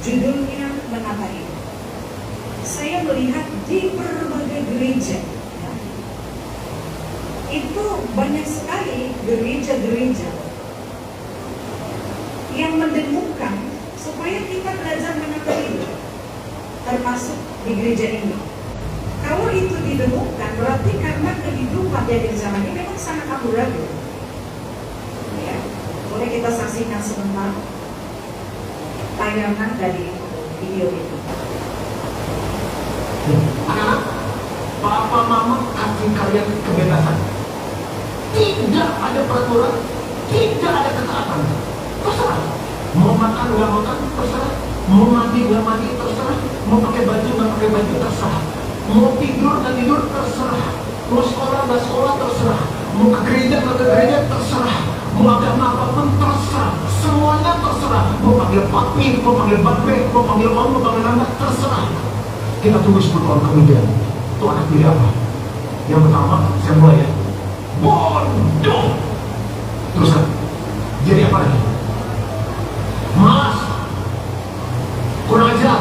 judulnya Menata Hidup. Saya melihat di berbagai gereja, ya, itu banyak sekali gereja-gereja yang mendengungkan supaya kita belajar menata hidup, termasuk di gereja ini. Kalau itu didengungkan, berarti karena kehidupan di akhir zaman ini memang sangat amburadul. Ya, boleh kita saksikan sebentar tayangan dari video itu. Anak-anak, papa mama kasih kalian kebebasan. Tidak ada peraturan, tidak ada ketaatan. Terserah. Mau makan nggak makan, terserah. Mau mandi nggak mandi, terserah. Mau pakai baju nggak pakai baju, terserah. Mau tidur nggak tidur, terserah. Mau sekolah nggak sekolah, terserah. Mau ke gereja nggak ke gereja, terserah. Mau agama apapun, terserah. Semuanya terserah. Mau panggil papi, mau panggil babe, mau panggil om, mau panggil anak, terserah. Kita tunggu 10 tahun kemudian. Itu anak pilih apa? Yang pertama, saya mulai ya. Bodoh. Terus kan? Jadi apa lagi? Malas. Kurang ajar.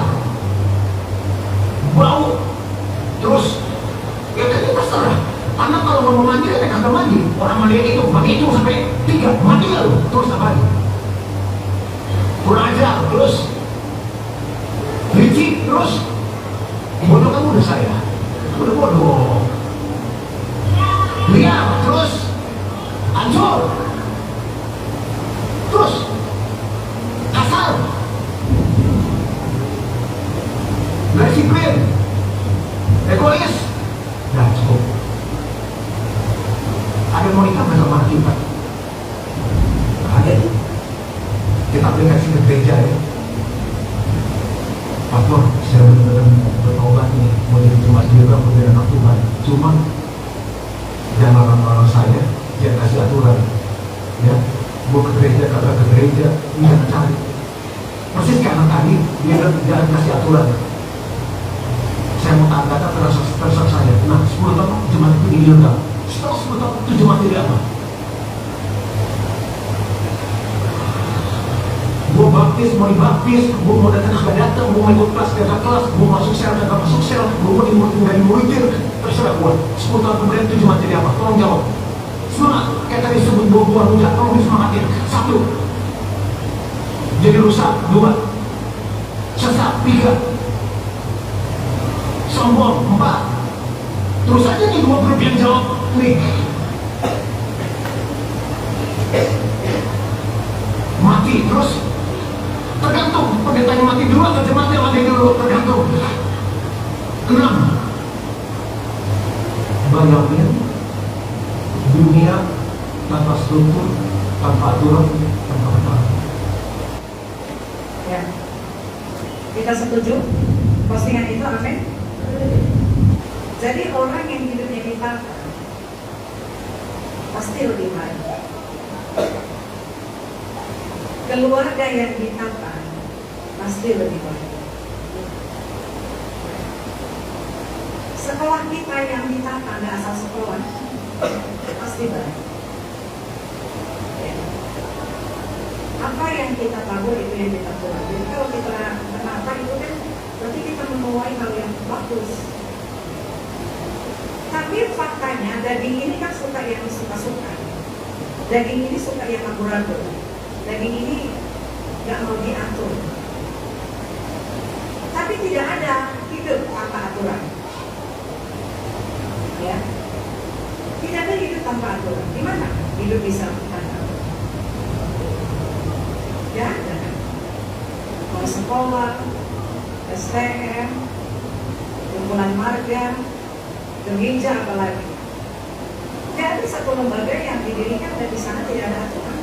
Bau. Terus ya kan kita terserah. Anak kalau mau mandi, ya kagak mandi. Orang mandi itu, mandi itu sampai 3. Mandi lalu. Terus apa lagi? Kurang ajar. Terus licik. Terus bodoh kamu udah saya. Udah bodoh. Liar. Terus hancur. Terus kasar. Gak disiplin. Egois. Nah cukup. Ada mau nikah nggak sama kita? Ada. Kita aplikasi ke gereja ya. Pastor, saya benar-benar bertobat nih, mau jadi jemaat juga, mau jadi anak Tuhan. Cuma jangan larang-larang saya, jangan kasih aturan. Ya, mau ke gereja, kagak ke gereja, jangan cari. Persis kayak anak tadi, dia jangan kasih aturan. Saya mau taat kata terserah saya. Nah, 10 tahun jemaat itu ilegal. Setelah 10 tahun itu jemaat jadi apa? Gue baptis, mau dibaptis, gue mau datang ke datang, gue mau ikut kelas, gak kelas, gue masuk sel, gak masuk sel, gue mau dimuridin, gak dimuridin, terserah gue. 10 tahun kemudian itu cuma jadi apa? Tolong jawab. Semangat, kayak tadi sebut buah rujak, tolong disemangatin. 1, jadi rusak. 2, sesat. 3, sombong. 4, terus aja nih 2 grup yang jawab nih. Mati, terus tergantung pendetanya mati dulu atau jemaatnya mati dulu, tergantung. 6, bayangin dunia tanpa struktur, tanpa aturan, tanpa ketaatan. Ya, kita setuju postingan itu, amin. Jadi orang yang hidupnya ditata pasti lebih baik. Keluarga yang ditata pasti lebih baik. Sekolah kita yang ditata, nggak asal sekolah, pasti baik. Ya. Apa yang kita tabur itu yang kita tuai. Jadi kalau kita menata itu kan berarti kita menuai hal yang bagus. Tapi faktanya daging ini kan suka yang suka-suka. Daging ini suka yang amburadul. Daging ini nggak mau diatur. Tapi tidak ada hidup tanpa aturan. Ya, tidak ada hidup tanpa aturan. Gimana hidup bisa tanpa aturan? Ya, ada. Mau sekolah, STM, kumpulan marga, gereja, apalagi. Tidak ada satu lembaga yang didirikan dan di sana tidak ada aturan.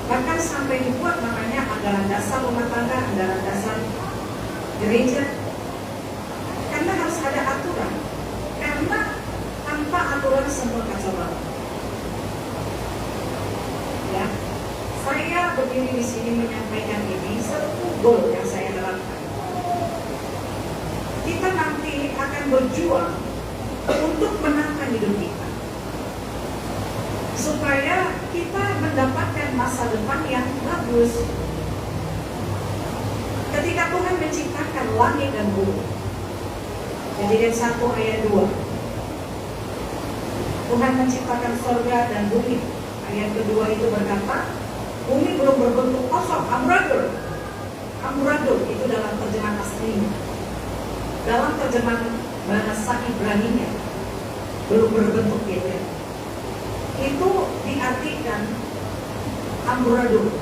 Bahkan sampai dibuat namanya anggaran dasar rumah tangga, anggaran dasar gereja. Karena harus ada aturan. Karena tanpa aturan semua kacau balau. Ya, saya berdiri di sini menyampaikan ini satu goal yang saya harapkan. Kita nanti akan berjuang untuk menata hidup kita, supaya kita mendapatkan masa depan yang bagus. Ketika Tuhan menciptakan langit dan bumi. Kejadian 1 ayat 2. Tuhan menciptakan surga dan bumi. Ayat kedua itu berkata, bumi belum berbentuk kosong, amburadul. Amburadul itu dalam terjemahan aslinya. Dalam terjemahan bahasa Ibrani-nya belum berbentuk gitu ya. Itu diartikan amburadul,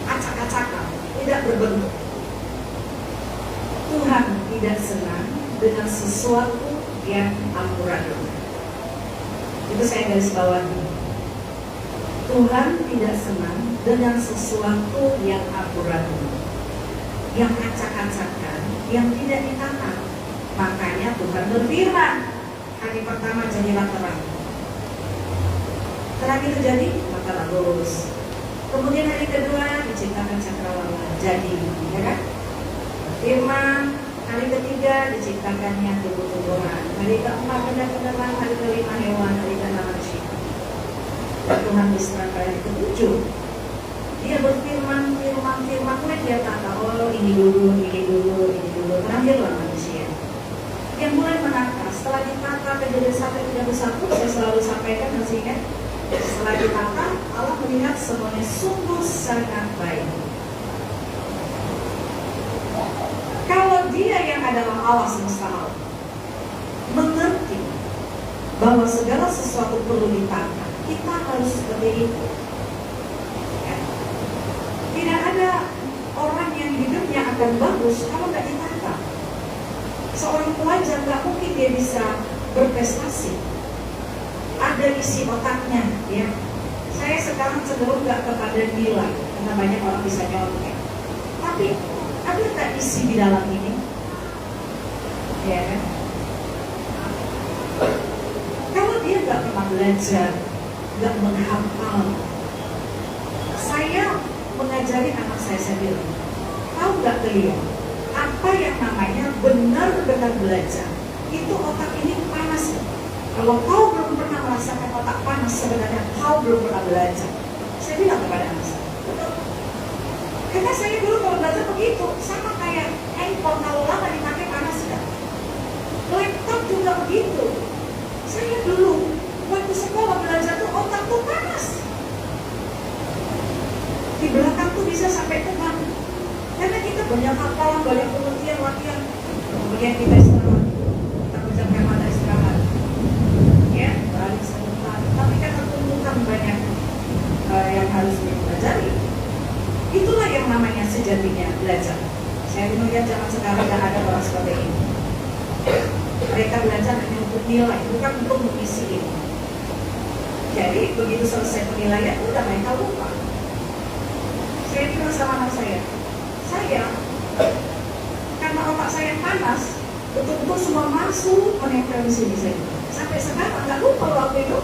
acak-acakan, tidak berbentuk. Tuhan tidak senang dengan sesuatu yang amburadul. Itu saya garis bawahi. Tuhan tidak senang dengan sesuatu yang amburadul, yang acak-acakan, yang tidak ditata. Makanya Tuhan berfirman, hari pertama jadilah terang. Terang itu jadi, maka lurus. Kemudian hari kedua diciptakan cakrawala, jadi, ya kan? Firman, hari ketiga diciptakannya tumbuh-tumbuhan, hari keempat benda-benda, hari kelima hewan, hari keenam manusia. Dan Tuhan beristirahat hari ketujuh. Dia berfirman, kemudian dia kata, oh ini dulu, terakhirlah manusia. Dia mulai menata, setelah ditata Kejadian 1:31, saya selalu sampaikan hasilnya. Setelah ditata, Allah melihat semuanya sungguh sangat baik. Kalau dia yang adalah Allah semesta alam mengerti bahwa segala sesuatu perlu ditata, kita harus seperti itu. Ya. Tidak ada orang yang hidupnya akan bagus kalau nggak ditata. Seorang pelajar nggak mungkin dia bisa berprestasi. Ada isi otaknya, ya. Saya sekarang cenderung nggak kepada nilai, karena banyak orang bisa nyontek. Tapi ada tak isi di dalam ini? Ya kan? Kalau dia nggak pernah belajar, nggak menghafal, saya mengajari anak saya bilang, tahu nggak beliau? Apa yang namanya benar-benar belajar? Itu otak ini panas. Kalau kau belum pernah merasakan otak panas, sebenarnya kau belum pernah belajar. Saya bilang kepada anak saya, betul. Karena saya dulu kalau belajar begitu, sama kayak handphone kalau lama dipakai panas kan. Laptop juga begitu. Saya dulu waktu sekolah belajar tuh otak tuh panas. Di belakang tuh bisa sampai teman. Karena kita banyak hafalan, banyak pengertian, latihan. Kemudian kita istirahat, kita kerjakan mata istirahat. Ya, balik sebentar. Tapi kan bukan banyak yang harus dipelajari. Itulah yang namanya sejatinya belajar. Saya melihat zaman sekarang tidak ada orang seperti ini. Mereka belajar hanya untuk nilai, bukan untuk mengisi ini. Jadi begitu selesai penilaian, udah mereka lupa. Saya bilang sama anak saya, karena otak saya panas, betul-betul semua masuk menempel di sini saya. Sampai sekarang nggak lupa waktu itu.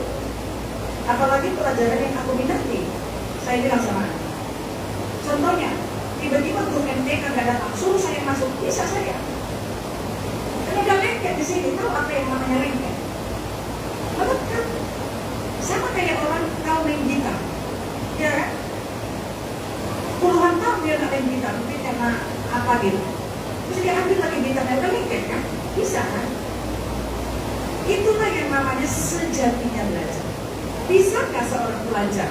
Apalagi pelajaran yang aku minati. Saya bilang sama anak. Contohnya, tiba-tiba guru MTK nggak datang, suruh saya masuk, bisa saya. Karena udah lengket di sini, tahu apa yang namanya lengket? Melekat. Sama kayak orang tahu main gitar, ya kan? Puluhan tahun dia nggak main gitar, mungkin karena apa gitu. Terus dia ambil lagi gitarnya, udah lengket kan? Bisa kan? Itulah yang namanya sejatinya belajar. Bisakah seorang pelajar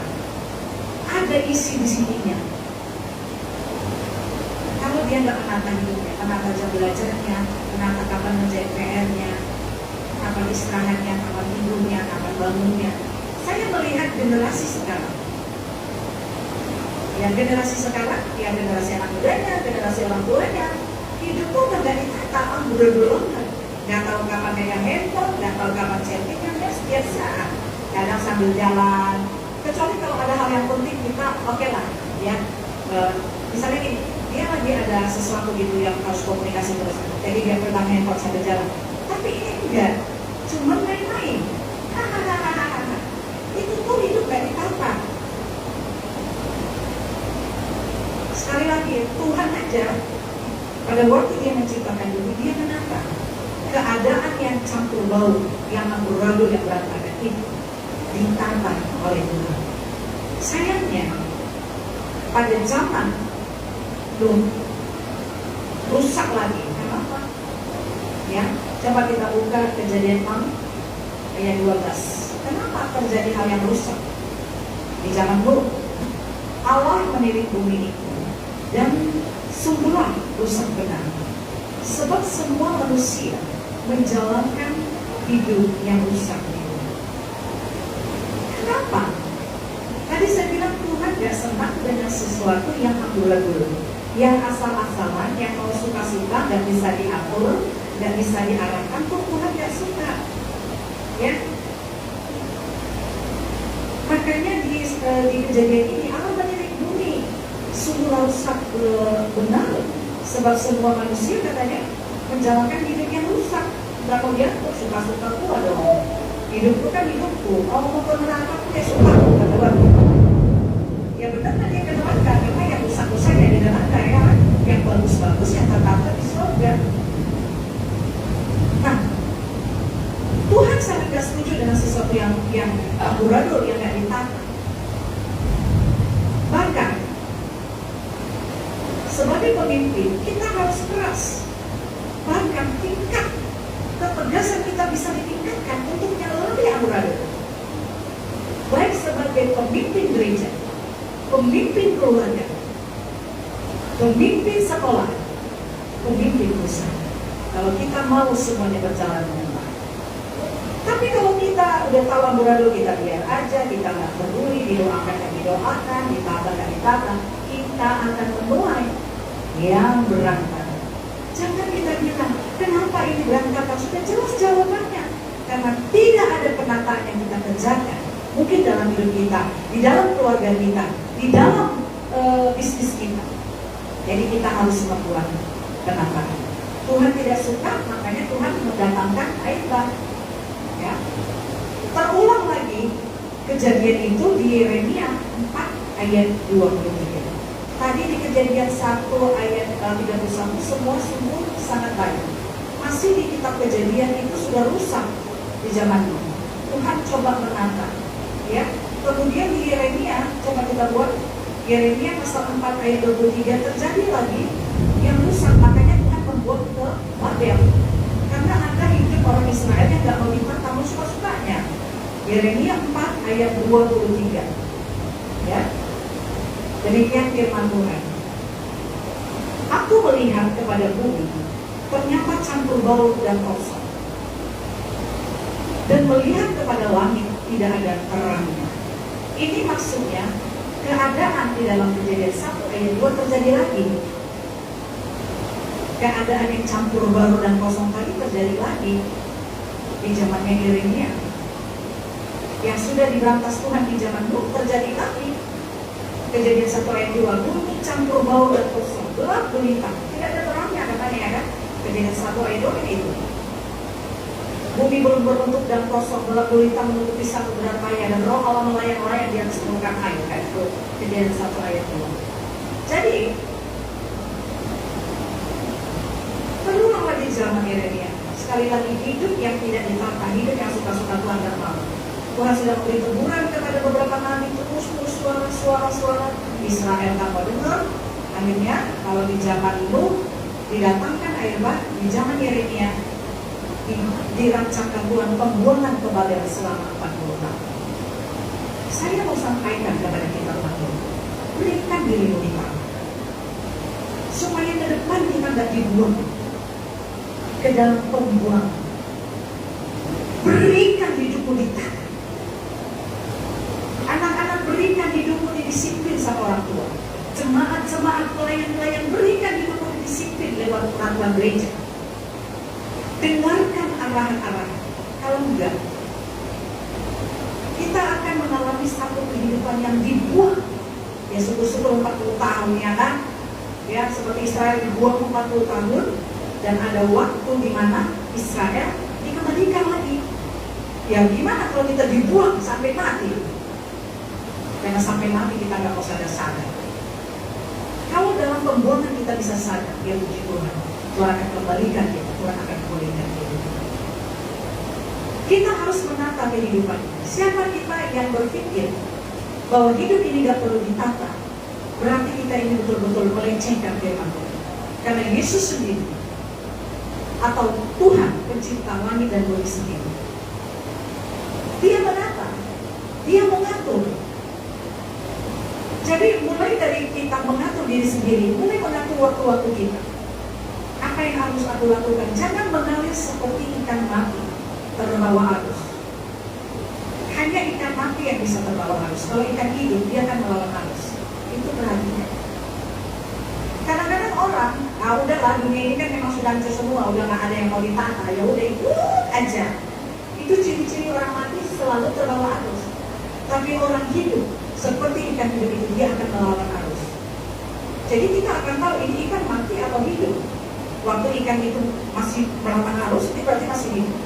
ada isi di sininya? Kalau dia nggak menata hidupnya, menata jam belajarnya, menata kapan menjadi PR-nya, kapan istirahatnya, kapan tidurnya, kapan bangunnya. Saya melihat generasi sekarang. Yang generasi sekarang, yang generasi anak mudanya, generasi orang tuanya, hidup tuh nggak ditata, amburadul kan. Nggak tahu kapan pegang handphone, nggak tahu kapan chatting, yang setiap saat. Kadang sambil jalan. Kecuali kalau ada hal yang penting kita oke lah, ya. Misalnya gini, dia lagi ada sesuatu gitu yang harus komunikasi terus, jadi dia pegang handphone sambil jalan. Tapi ini enggak, cuma main-main. Itu tuh hidup gak ditata. Sekali lagi, Tuhan aja pada waktu dia menciptakan dunia, dia menata keadaan yang campur bau, yang amburadul, yang berantakan itu ditata oleh Tuhan. Sayangnya pada zaman Nuh, rusak lagi. Kenapa? Ya, coba kita buka Kejadian 6 ayat 12. Kenapa terjadi hal yang rusak? Di zaman Nuh, Allah menilik bumi itu dan sungguhlah rusak benar. Sebab semua manusia menjalankan hidup yang rusak itu. Kenapa? Tadi saya bilang Tuhan gak senang dengan sesuatu yang amburadul, yang asal-asalan, yang mau suka-suka, gak bisa diatur, gak bisa diarahkan. Tuh Tuhan gak suka. Ya. Makanya di kejadian ini Allah menilik bumi sungguh rusak benar. Sebab semua manusia katanya menjalankan hidup yang rusak. Gak mau diatur, suka-suka gua dong. Hidupku kan hidupku. Kalau mau ke neraka aku ya suka kata Tuhan. Ya benar kan dia ke neraka, karena yang rusak-rusak ya di neraka ya. Yang bagus-bagus yang tertata di surga. Nah, Tuhan sangat gak setuju dengan sesuatu yang amburadul, yang gak ditata. Bahkan sebagai pemimpin kita harus keras. Bahkan tingkat ketegasan kita bisa ditingkatkan untuk yang lebih amburadul. Baik sebagai pemimpin gereja, pemimpin keluarga, pemimpin sekolah, pemimpin usaha. Kalau kita mau semuanya berjalan dengan baik. Tapi kalau kita udah tahu amburadul, kita biar aja, kita nggak peduli, didoakan dan didoakan, ditabrak dan ditabrak, kita akan menuai yang berantakan. Jangan kita bilang, kenapa ini berantakan? Sudah jelas jawabannya. Karena tidak ada penataan yang kita kerjakan. Mungkin dalam hidup kita, di dalam keluarga kita, di dalam bisnis kita. Jadi kita harus membuat penataan. Tuhan tidak suka, makanya Tuhan mendatangkan air bah. Ya. Terulang lagi kejadian itu di Yeremia 4 ayat 23. Tadi di Kejadian 1 ayat 31 semua sungguh sangat baik. Masih di kitab Kejadian itu sudah rusak di zaman itu. Tuhan coba menata. Ya. Kemudian di Yeremia, coba kita buat Yeremia pasal 4 ayat 23 terjadi lagi yang rusak. Makanya Tuhan membuat ke Babel. Karena ada hidup orang Israel yang gak mau ditata, mau suka-sukanya. Yeremia 4 ayat 23. Ya. Demikian firman Tuhan. Aku melihat kepada bumi, ternyata campur baur dan kosong. Dan melihat kepada langit, tidak ada terangnya. Ini maksudnya, keadaan di dalam Kejadian 1 ayat 2 terjadi lagi. Keadaan yang campur baur dan kosong tadi terjadi lagi di zamannya Yeremia. Yang sudah diberantas Tuhan di zaman Nuh terjadi lagi. Kejadian 1 ayat 2, bumi campur baur dan kosong, gelap gulita, tidak ada terangnya katanya ya kan. Kejadian 1 ayat 2 itu. Bumi belum berbentuk dan kosong, gelap gulita menutupi satu berat payah, dan roh Allah melayang-layang di atas permukaan air. Kan itu Kejadian 1 ayat 2. Jadi berulang lagi zaman Yeremia. Sekali lagi hidup yang tidak ditata, hidup yang suka-suka Tuhan dan mau. Tuhan sudah memberi teguran kepada beberapa nabi, terus suara-suara Israel tak mau dengar. Akhirnya kalau di zaman Nuh didatangkan air bah, di zaman Yeremia dirancangkan Tuhan pembuangan ke Babel selama 40 tahun. Saya mau sampaikan kepada kita teman-teman, berikan dirimu di tangan supaya ke depan kita tidak dibuang ke dalam pembuangan. Berikan hidupmu di tangan. Anak-anak, berikan hidupmu didisiplin sama orang tua. Jemaat-jemaat, pelayan-pelayan, berikan hidupmu didisiplin lewat peraturan gereja. Dengarkan arahan-arahan. Kalau enggak, kita akan mengalami satu kehidupan yang dibuang. Ya syukur-syukur 40 tahun ya kan. Ya seperti Israel dibuang 40 tahun. Dan ada waktu di mana Israel dikembalikan lagi. Ya gimana kalau kita dibuang sampai mati? Karena sampai mati kita nggak mau sadar-sadar. Kalau dalam pembuangan kita bisa sadar, ya puji Tuhan, Tuhan akan kembalikan kita, Tuhan akan pulihkan kita. Kita harus menata kehidupan. Siapa kita yang berpikir bahwa hidup ini nggak perlu ditata, berarti kita ini betul-betul melecehkan firman Tuhan. Karena Yesus sendiri atau Tuhan pencipta langit dan bumi sendiri, Dia menata, Dia mengatur. Jadi mulai dari kita mengatur diri sendiri, mulai mengatur waktu-waktu kita. Apa yang harus aku lakukan? Jangan mengalir seperti ikan mati terbawa arus. Hanya ikan mati yang bisa terbawa arus. Kalau ikan hidup, dia akan melawan arus. Itu perhatian. Kadang-kadang orang, udahlah dunia ini kan memang sudah hancur semua, udah nggak ada yang mau ditata, ya udah ikut aja. Itu ciri-ciri orang mati selalu terbawa arus. Tapi orang hidup seperti ikan hidup itu, dia akan melawan arus. Jadi kita akan tahu ini ikan mati atau hidup. Waktu ikan itu masih melawan arus, itu berarti masih hidup.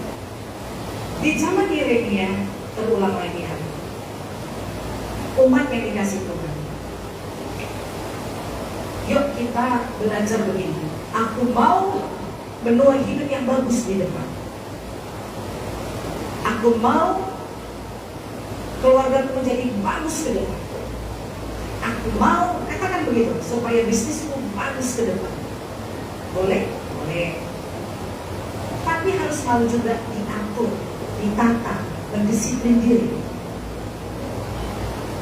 Di zaman Yeremia terulang lagi hal. Umat yang dikasih Tuhan. Yuk kita belajar begini. Aku mau menuai hidup yang bagus di depan. Aku mau keluarga menjadi bagus ke depan. Aku mau, katakan begitu, supaya bisnisku bagus ke depan. Boleh? Boleh. Tapi harus mau juga diatur, ditata, berdisiplin diri.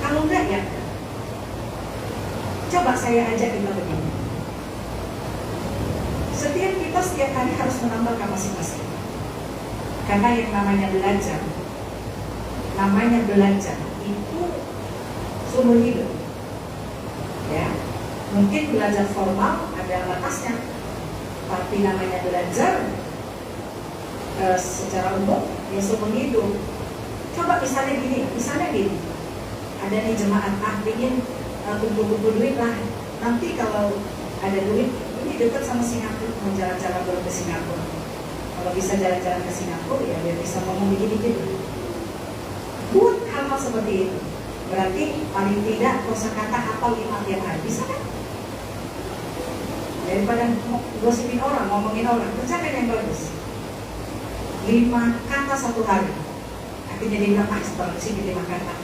Kalau enggak ya, coba saya ajak kita begini. Setiap hari harus menambah kapasitas kita. Karena yang namanya belajar itu sumber hidup. Ya, mungkin belajar formal ada batasnya, tapi namanya belajar secara umum ya sumber hidup. Coba misalnya gini, ada nih jemaat ingin kumpul-kumpul duit lah. Nanti kalau ada duit, ini dekat sama Singapura, mau jalan-jalan dulu ke Singapura. Kalau bisa jalan-jalan ke Singapura ya biar bisa ngomong dikit-dikit. Buat hal-hal seperti itu. Berarti paling tidak kosakata hafal 5 tiap hari, bisa kan? Daripada gosipin orang, ngomongin orang, kerjakan yang bagus. 5 kata satu hari. Akhirnya dia bilang, setelah sini 5 kata,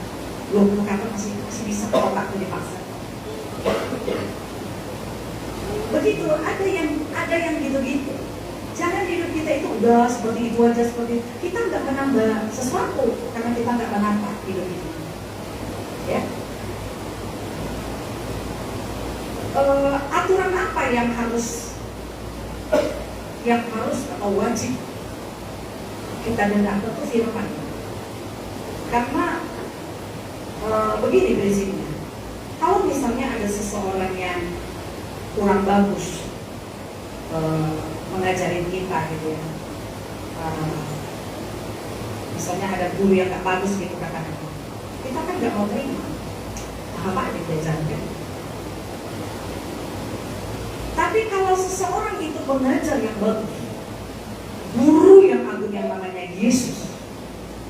20 kata masih bisa otakku dipaksa. Begitu, ada yang gitu-gitu. Jangan hidup kita itu udah seperti itu aja, seperti itu. Kita nggak menambah sesuatu karena kita nggak menambah hidup itu. Ya. Aturan apa yang harus atau wajib kita dengar? Tentu firman. Karena begini prinsipnya. Kalau misalnya ada seseorang yang kurang bagus mengajarin kita gitu ya, misalnya ada guru yang gak bagus gitu katakan, kita kan gak mau terima apa yang diajarkan. Tapi kalau seseorang itu mengajar yang bagus, guru yang agung yang namanya Yesus,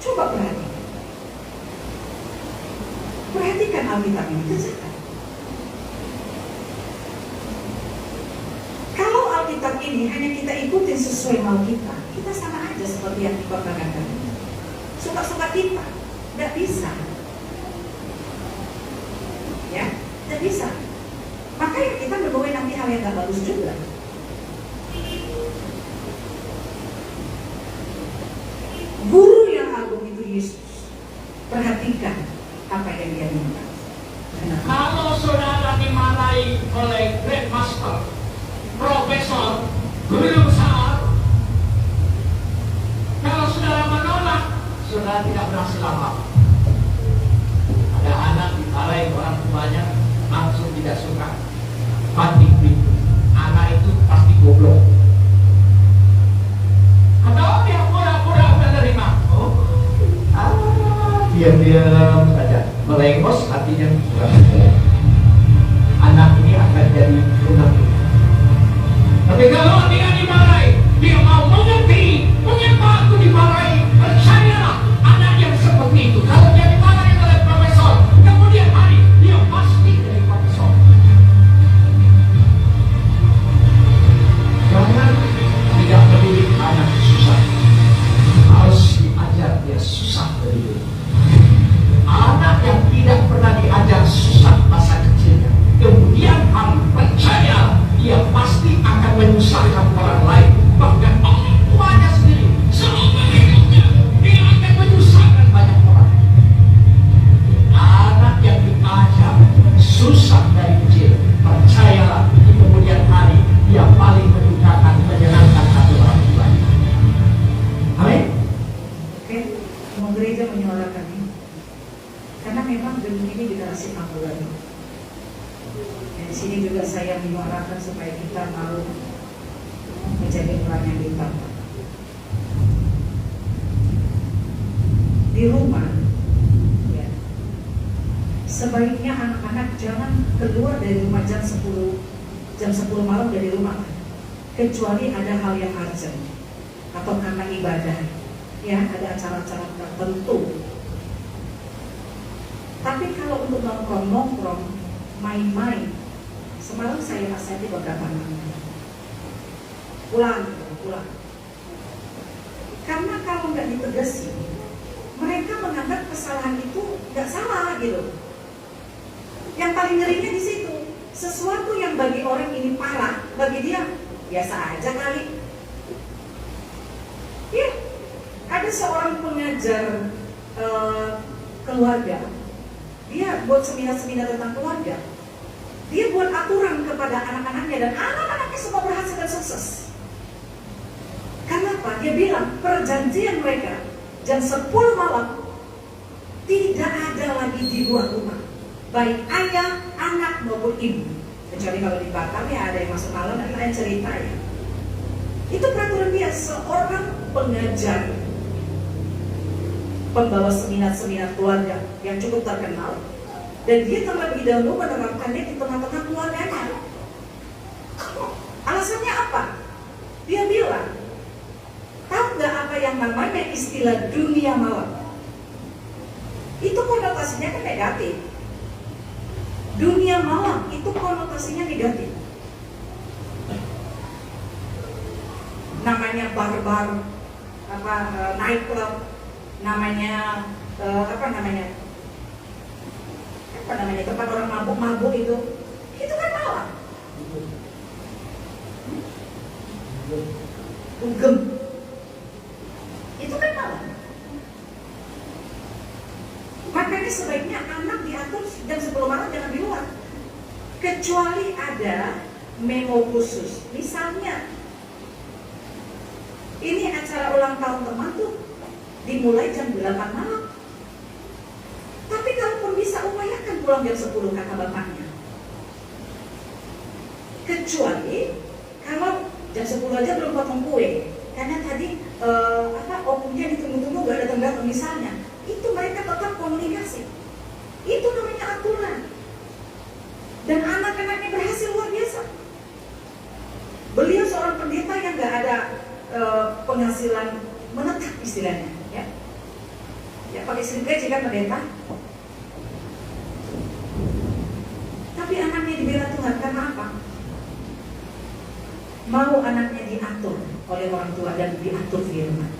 coba perhatikan Alkitab ini, kerjakan. Alkitab ini hanya kita ikutin sesuai mau kita sama aja seperti yang dikatakan tadi. Suka-suka kita, nggak bisa. Ya, nggak bisa. Makanya kita menuai nanti hal yang nggak bagus juga. Guru yang agung itu Yesus. Perhatikan apa yang dia minta. Kalau saudara dimarahi oleh Great Master, Profesor, guru besar, kalau saudara menolak, saudara tidak berhasil apa. Ada anak dimarahi orang tuanya, langsung tidak suka, mati pintu. Anak itu pasti goblok. Atau dia pura-pura menerima. Diam-diam saja, melengos hatinya. Anak ini akan jadi menyusahkan orang lain, bahkan orang tuanya sendiri seumur hidupnya dia akan menyusahkan banyak orang. Anak yang diajak susah dari kecil, percayalah di kemudian hari dia paling menyukakan menyenangkan hati orang tuanya. Amin. Oke, mau gereja menyuarakan ini karena memang dunia ini dikasih panggilan. Di sini juga saya menyuarakan supaya kita mau menjadi orang yang ditambah. Di rumah, ya, sebaiknya anak-anak jangan keluar dari rumah jam 10 malam dari rumah, kecuali ada hal yang urgent atau karena ibadah, ya ada acara-acara tertentu. Tapi kalau untuk nongkrong-nongkrong, main-main, semalam saya nasihati beberapa anak, pulang. Karena kalau nggak ditegasi, mereka menganggap kesalahan itu nggak salah gitu. Yang paling ngerinya di situ, sesuatu yang bagi orang ini parah, bagi dia biasa aja kali. Ya, ada seorang pengajar keluarga, dia buat seminar-seminar tentang keluarga. Dia buat aturan kepada anak-anaknya dan anak-anaknya semua berhasil dan sukses. Kenapa? Dia bilang perjanjian mereka jam 10 malam tidak ada lagi di luar rumah, baik ayah, anak maupun ibu. Kecuali kalau di Batam ya ada yang masuk malam dan lain cerita ya. Itu peraturan dia, seorang pengajar, pembawa seminar-seminar keluarga yang cukup terkenal. Dan dia terlebih dahulu menerapkannya di tengah-tengah keluarganya. Alasannya apa? Dia bilang, tahu nggak apa yang namanya istilah dunia malam? Itu konotasinya kan negatif. Dunia malam itu konotasinya negatif. Namanya bar-bar, night club, namanya tempat orang mabuk-mabuk itu kan malam. Dugem, itu kan malam. Makanya sebaiknya anak diatur jam 10 malam jangan di luar, kecuali ada memo khusus. Misalnya ini acara ulang tahun teman tuh dimulai jam 8 malam. Tapi kalaupun bisa upayakan pulang jam 10 kata bapaknya. Kecuali kalau jam 10 aja belum potong kue, karena tadi opungnya ditunggu-tunggu gak datang-datang misalnya. Itu mereka tetap komunikasi. Itu namanya aturan. Dan anak-anaknya berhasil luar biasa. Beliau seorang pendeta yang gak ada penghasilan menetap istilahnya, ya. Ya pakai slip gaji kan pendeta. Tapi anaknya dibela Tuhan karena apa? Mau anaknya diatur oleh orang tua dan diatur firman.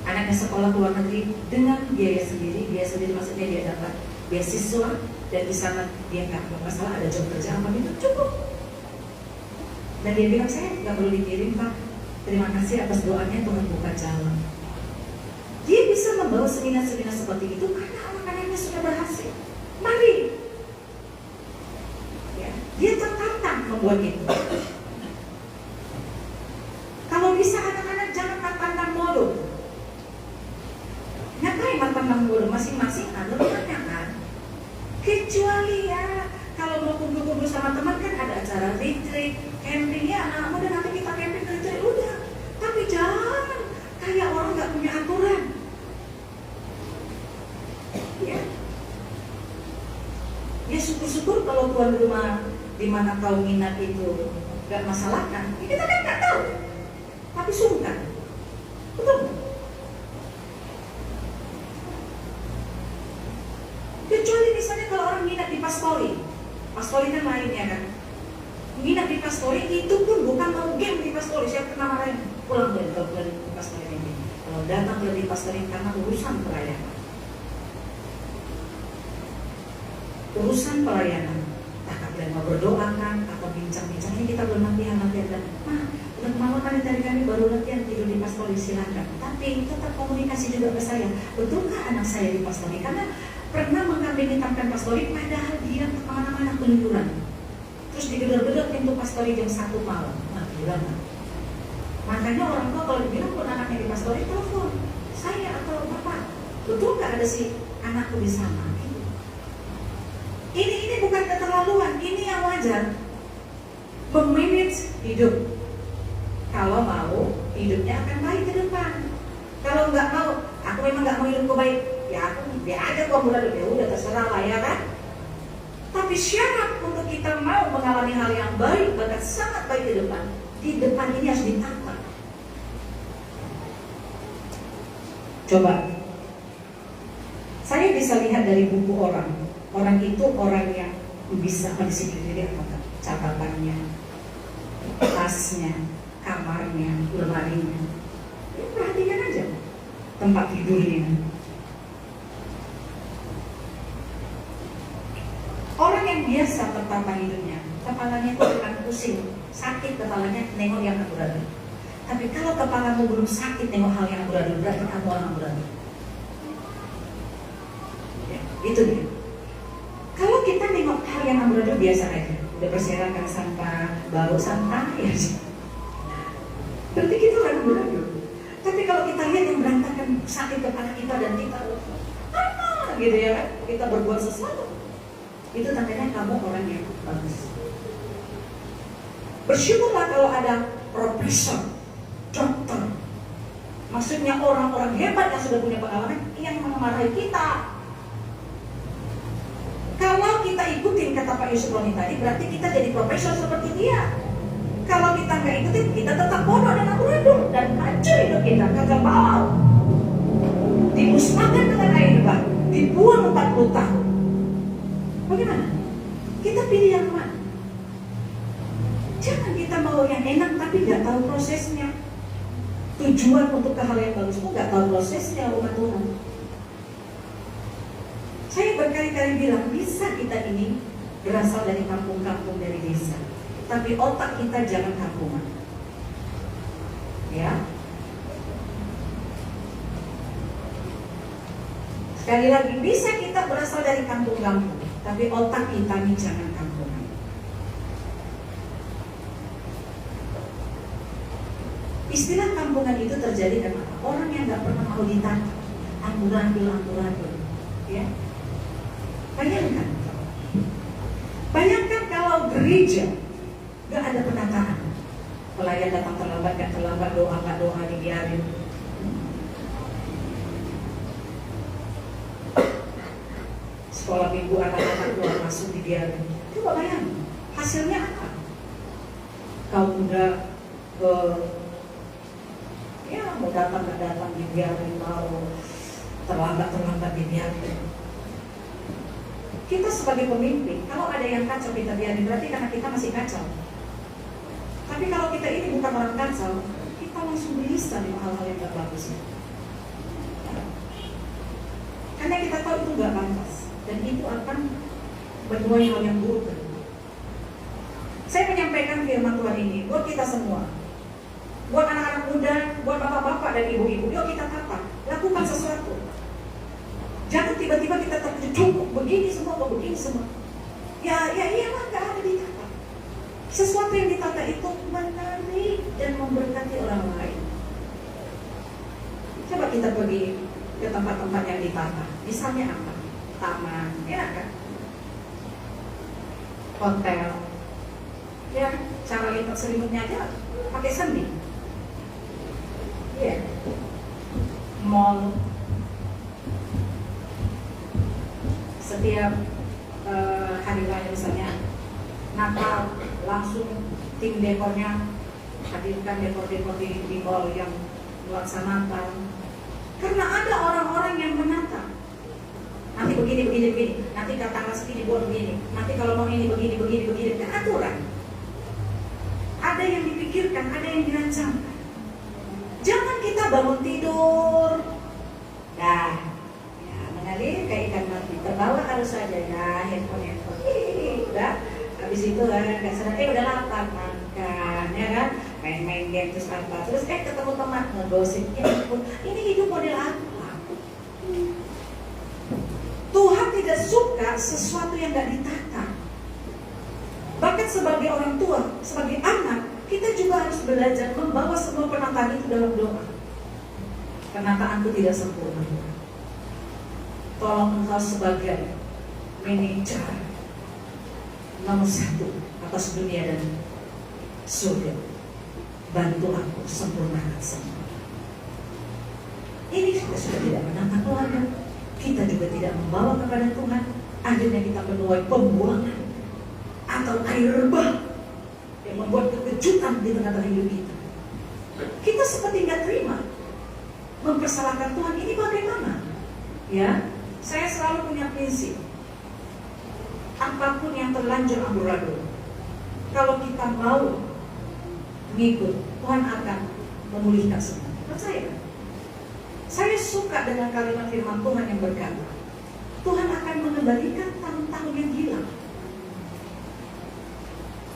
Anaknya sekolah ke luar negeri dengan biaya sendiri maksudnya dia dapat beasiswa dan di sana dia nggak masalah ada job kerja apa itu cukup. Dan dia bilang saya nggak perlu dikirim Pak. Terima kasih atas doanya Tuhan buka jalan. Dia bisa membawa seminar-seminar seperti itu karena anak-anaknya sudah berhasil. Mari, ya, dia tertantang membuat itu. Kalau bisa anak-anak jangan pantang bodoh. Ngapain pantang bodoh? Masing-masing ada rumahnya kan. Kecuali ya, kalau mau kumpul-kumpul sama teman kan ada acara retreat, camping ya, anak muda nanti kita camping retreat udah. Tapi jangan kayak orang nggak punya aturan. Ya syukur-syukur kalau tuan rumah di mana kau minat itu nggak masalah kan? Kita kan nggak tahu, tapi sungkan, betul? Kecuali misalnya kalau orang minat di pastori kan lain ya kan? Minat di pastori itu pun bukan mau game di pastori. Saya pernah marahin pulang dari pastori ini. Kalau datang dari pastori karena urusan pelayanan. Urusan pelayanan, tak kalian mau berdoa kan, atau bincang-bincang ini kita belum nanti. Nah, dari kami baru latihan tidur di pastori, silakan. Tapi tetap komunikasi juga ke saya. Betulkah anak saya di pastori? Karena pernah mengkambing hitamkan pastori, padahal dia kemana-mana keliburan. Terus digedor-gedor pintu pastori jam 1 malam. Nah, gimana? Makanya orang tua kalau dibilang pun anaknya di pastori, telepon saya atau bapak. Betulkah ada si anakku di sana? Ini bukan keterlaluan, ini yang wajar. Memanage hidup. Kalau mau, hidupnya akan baik ke depan. Kalau nggak mau, aku memang nggak mau hidupku baik, ya aku biar aja kok mulai ya udah terserah lah ya kan. Tapi syarat untuk kita mau mengalami hal yang baik, bahkan sangat baik di depan ini harus ditata. Coba, saya bisa lihat dari buku orang itu orang yang bisa mendisiplin diri apa? Catatannya, tasnya, kamarnya, lemarinya. Ya, perhatikan aja tempat tidurnya. Orang yang biasa tertata hidupnya, kepalanya itu akan pusing, sakit kepalanya nengok yang amburadul. Tapi kalau kepalamu belum sakit nengok hal yang amburadul, berarti kamu orang amburadul. Ya, itu dia. Kalau kita nengok hal yang amburadul biasa aja, udah berserakan sampah, bau sampah, ya sih. Berarti kita orang amburadul. Tapi kalau kita lihat yang berantakan sakit kepala kita dan kita, gitu ya kan, kita berbuat sesuatu, itu tandanya kamu orang yang bagus. Bersyukurlah kalau ada profesor, dokter, maksudnya orang-orang hebat yang sudah punya pengalaman yang memarahi kita. Kalau kita ikutin kata Pak Yusuf Roni tadi, berarti kita jadi profesor seperti dia. Kalau kita nggak ikutin, kita tetap bodoh dan amburadul dan hancur hidup kita, kagak mau. Dimusnahkan dengan air bah, dibuang 40 tahun. Bagaimana? Kita pilih yang mana? Jangan kita mau yang enak tapi nggak tahu prosesnya. Tujuan untuk ke hal yang bagus pun nggak tahu prosesnya, umat Tuhan. Saya berkali-kali bilang, bisa kita ini berasal dari kampung-kampung, dari desa, tapi otak kita jangan kampungan. Ya. Sekali lagi, bisa kita berasal dari kampung-kampung, tapi otak kita ini jangan kampungan. Istilah kampungan itu terjadi karena orang yang nggak pernah mau ditata, amburadul, ya. Bayangkan kalau gereja nggak ada penataan, pelayan datang terlambat, nggak terlambat, doa dibiarin. Sekolah minggu anak-anak keluar masuk dibiarin. Coba bayangin, hasilnya apa? Kau udah ya mau datang nggak datang dibiarin, mau terlambat dibiarin. Kita sebagai pemimpin, kalau ada yang kacau kita biarin, berarti karena kita masih kacau. Tapi kalau kita ini bukan orang kacau, kita langsung gelisah dengan hal-hal yang gak bagus. Karena kita tahu itu gak pantas, dan itu akan menuai hal yang buruk. Saya menyampaikan firman Tuhan ini buat kita semua, buat anak-anak muda, buat bapak-bapak dan ibu-ibu. Yuk kita tata, lakukan sesuatu. Jangan tiba-tiba kita terkejut, begini semua, begini semua. Ya iyalah, nggak ada ditata. Sesuatu yang ditata itu menarik dan memberkati orang lain. Coba kita pergi ke tempat-tempat yang ditata. Misalnya apa? Taman, enak kan? Hotel. Ya, cara lipat selimutnya aja pakai sendi. Iya. Mall. Setiap hari raya misalnya Natal, langsung tim dekornya hadirkan dekor-dekor di mall yang melaksanakan. Karena ada orang-orang yang menata. Nanti begini, nanti tanggal segini buat begini, nanti kalau mau ini begini, kan aturan. Ada yang dipikirkan, ada yang dirancangkan. Jangan kita bangun tidur, mengalir kayak ikan mati, terbawa harus saja ya handphone, udah habis itu nggak sadar, udah lapar makan, ya kan, main-main game terus apa, terus ketemu teman ngegosip, ini hidup model apa? Tuhan tidak suka sesuatu yang gak ditata. Bahkan sebagai orang tua, sebagai anak, kita juga harus belajar membawa semua penataan itu dalam doa. Penataanku tidak sempurna. Tolong engkau sebagai manajer nomor 1 atas dunia dan surga, bantu aku sempurnakan semua. Ini kita sudah tidak menata keluarga, kita juga tidak membawa kepada Tuhan. Akhirnya kita menuai pembuangan atau air rebah yang membuat kekejutan di tengah-tengah hidup kita. Kita seperti nggak terima, mempersalahkan Tuhan. Ini bagaimana? Ya, saya selalu punya prinsip. Apapun yang terlanjur amburadul, kalau kita mau mengikut, Tuhan akan memulihkan semua. Percaya? Saya suka dengan kalimat firman Tuhan yang berkata, Tuhan akan mengembalikan tahun-tahun yang hilang.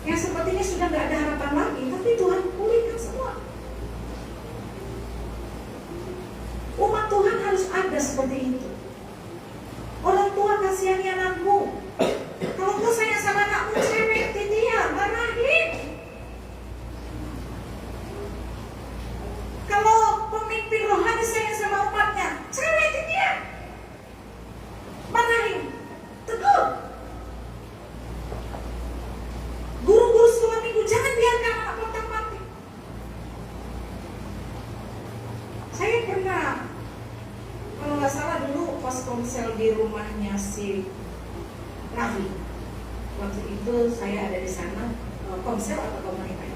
Yang sepertinya sudah nggak ada harapan lagi, tapi Tuhan pulihkan semua. Umat Tuhan harus ada seperti itu. Orang tua kasihani anakmu. Kalau kau sayang sama anakmu, cereweti dia, marahin. Kalau pemimpin rohani sayang sama umatnya, cereweti dia, marahin, tegur. Guru-guru sekolah minggu, jangan biarkan anak pontang-panting. Saya pernah, kalau nggak salah dulu pas komsel di rumahnya si Raffi. Waktu itu saya ada di sana, komsel atau komunitas.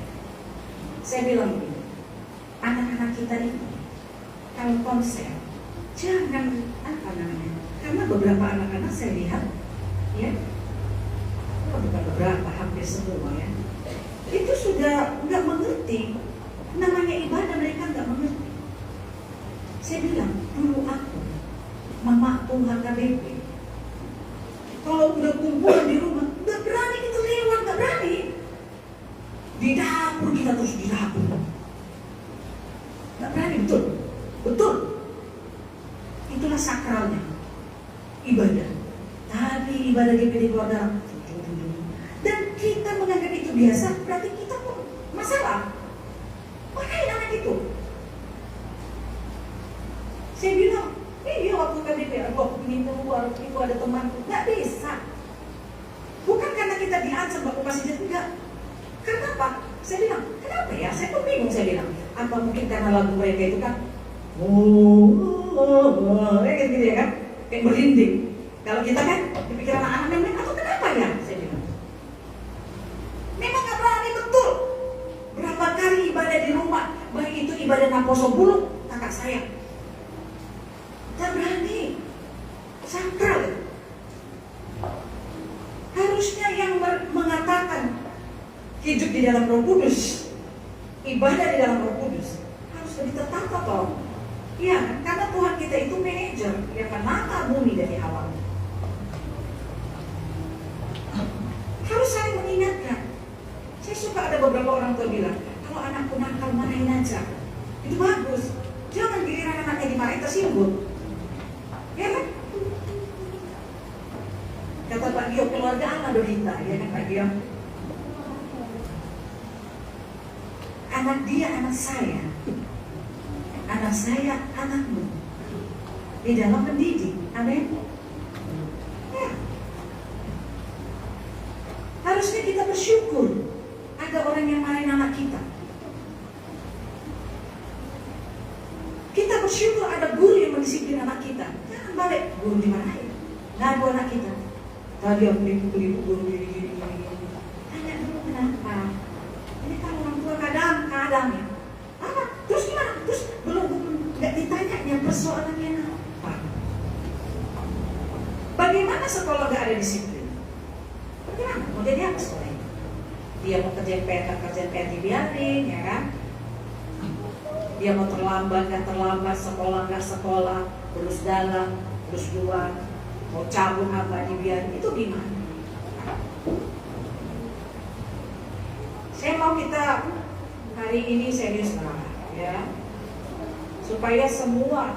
Saya bilang begini, anak-anak kita ini kalau komsel jangan apa namanya, karena beberapa anak-anak saya lihat, ya, bukan beberapa, hampir semua ya, itu sudah nggak mengerti namanya ibadah, mereka nggak mengerti. Saya bilang, dulu aku, mama aku HKBP, kalau udah kumpulan di rumah, nggak berani kita lewat, nggak berani. Di dapur kita terus di dapur, nggak berani, betul, betul. Itulah sakralnya ibadah. Tapi ibadah GPD keluarga, dan kita menganggap itu biasa, berarti kita pun masalah. Marahin anak itu. Saya bilang, iya waktu KDP, kok ini keluar, itu ada temanku, nggak bisa. Bukan karena kita diancam baku kasih jatuh, enggak. Karena apa? Saya bilang, kenapa ya? Saya pun bingung, saya bilang, apa mungkin karena lagu mereka itu kan, kayak gitu ya kan, kayak merinding. Kalau kita kan, dipikir anak-anak memang, atau kenapa ya? Saya bilang, memang nggak berani, betul. Berapa kali ibadah di rumah, baik itu ibadah naposo bulu, kakak saya, nggak berani, sakral. Harusnya yang mengatakan hidup di dalam Roh Kudus, ibadah di dalam Roh Kudus, harus lebih tertata toh. Ya, karena Tuhan kita itu manajer yang menata bumi dari awal. Harus saling mengingatkan. Saya suka ada beberapa orang tua bilang, kalau anakku nakal marahin aja, itu bagus. Jangan giliran anaknya dimarahin tersinggung. Ya kan? Kata Pak Gio, keluarga Allah Dorita, ya kan Pak Gio? Anak dia, anak saya, anakmu. Di dalam mendidik, amin. Ya. Harusnya kita bersyukur ada orang yang marahin anak kita. Kita bersyukur ada guru yang mendisiplin anak kita. Jangan balik, guru dimarahin. Ngadu anak kita. Tadi aku dipukul guru gini. Tanya dulu kenapa. Ini kan orang tua kadang ya. Apa? Terus gimana? Terus belum nggak ditanya persoalannya apa. Bagaimana sekolah nggak ada disiplin? Bagaimana? Mau jadi apa sekolah ini? Dia mau kerjain PR dibiarin, ya kan? Dia mau terlambat, nggak terlambat, sekolah nggak sekolah, terus dalam, terus luar, mau cabut apa dibiarin, itu gimana? Saya mau kita hari ini serius lah, ya, supaya semua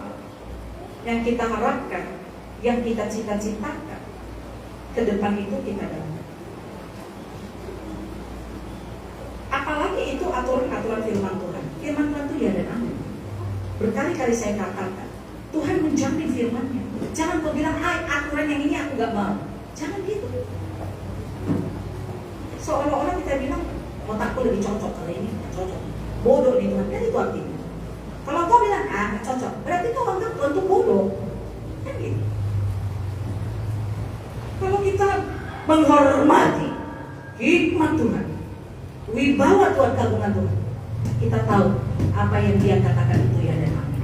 yang kita harapkan, yang kita cita-citakan ke depan itu kita dapat. Apalagi itu aturan-aturan firman Tuhan. Firman Tuhan itu ya dan amin. Berkali-kali saya katakan, Tuhan menjamin firman-Nya. Jangan kau bilang, aturan yang ini aku gak mau. Jangan gitu. Seolah-olah kita bilang, otakku lebih cocok kali ini, cocok. Bodoh nih Tuhan, kan itu artinya. Kalau kau bilang, gak cocok, berarti kau anggap Tuhan itu bodoh. Kan gitu. Kalau kita menghormati hikmat Tuhan, wibawa Tuhan, kagungan Tuhan, kita tahu apa yang Dia katakan itu ya dan amin.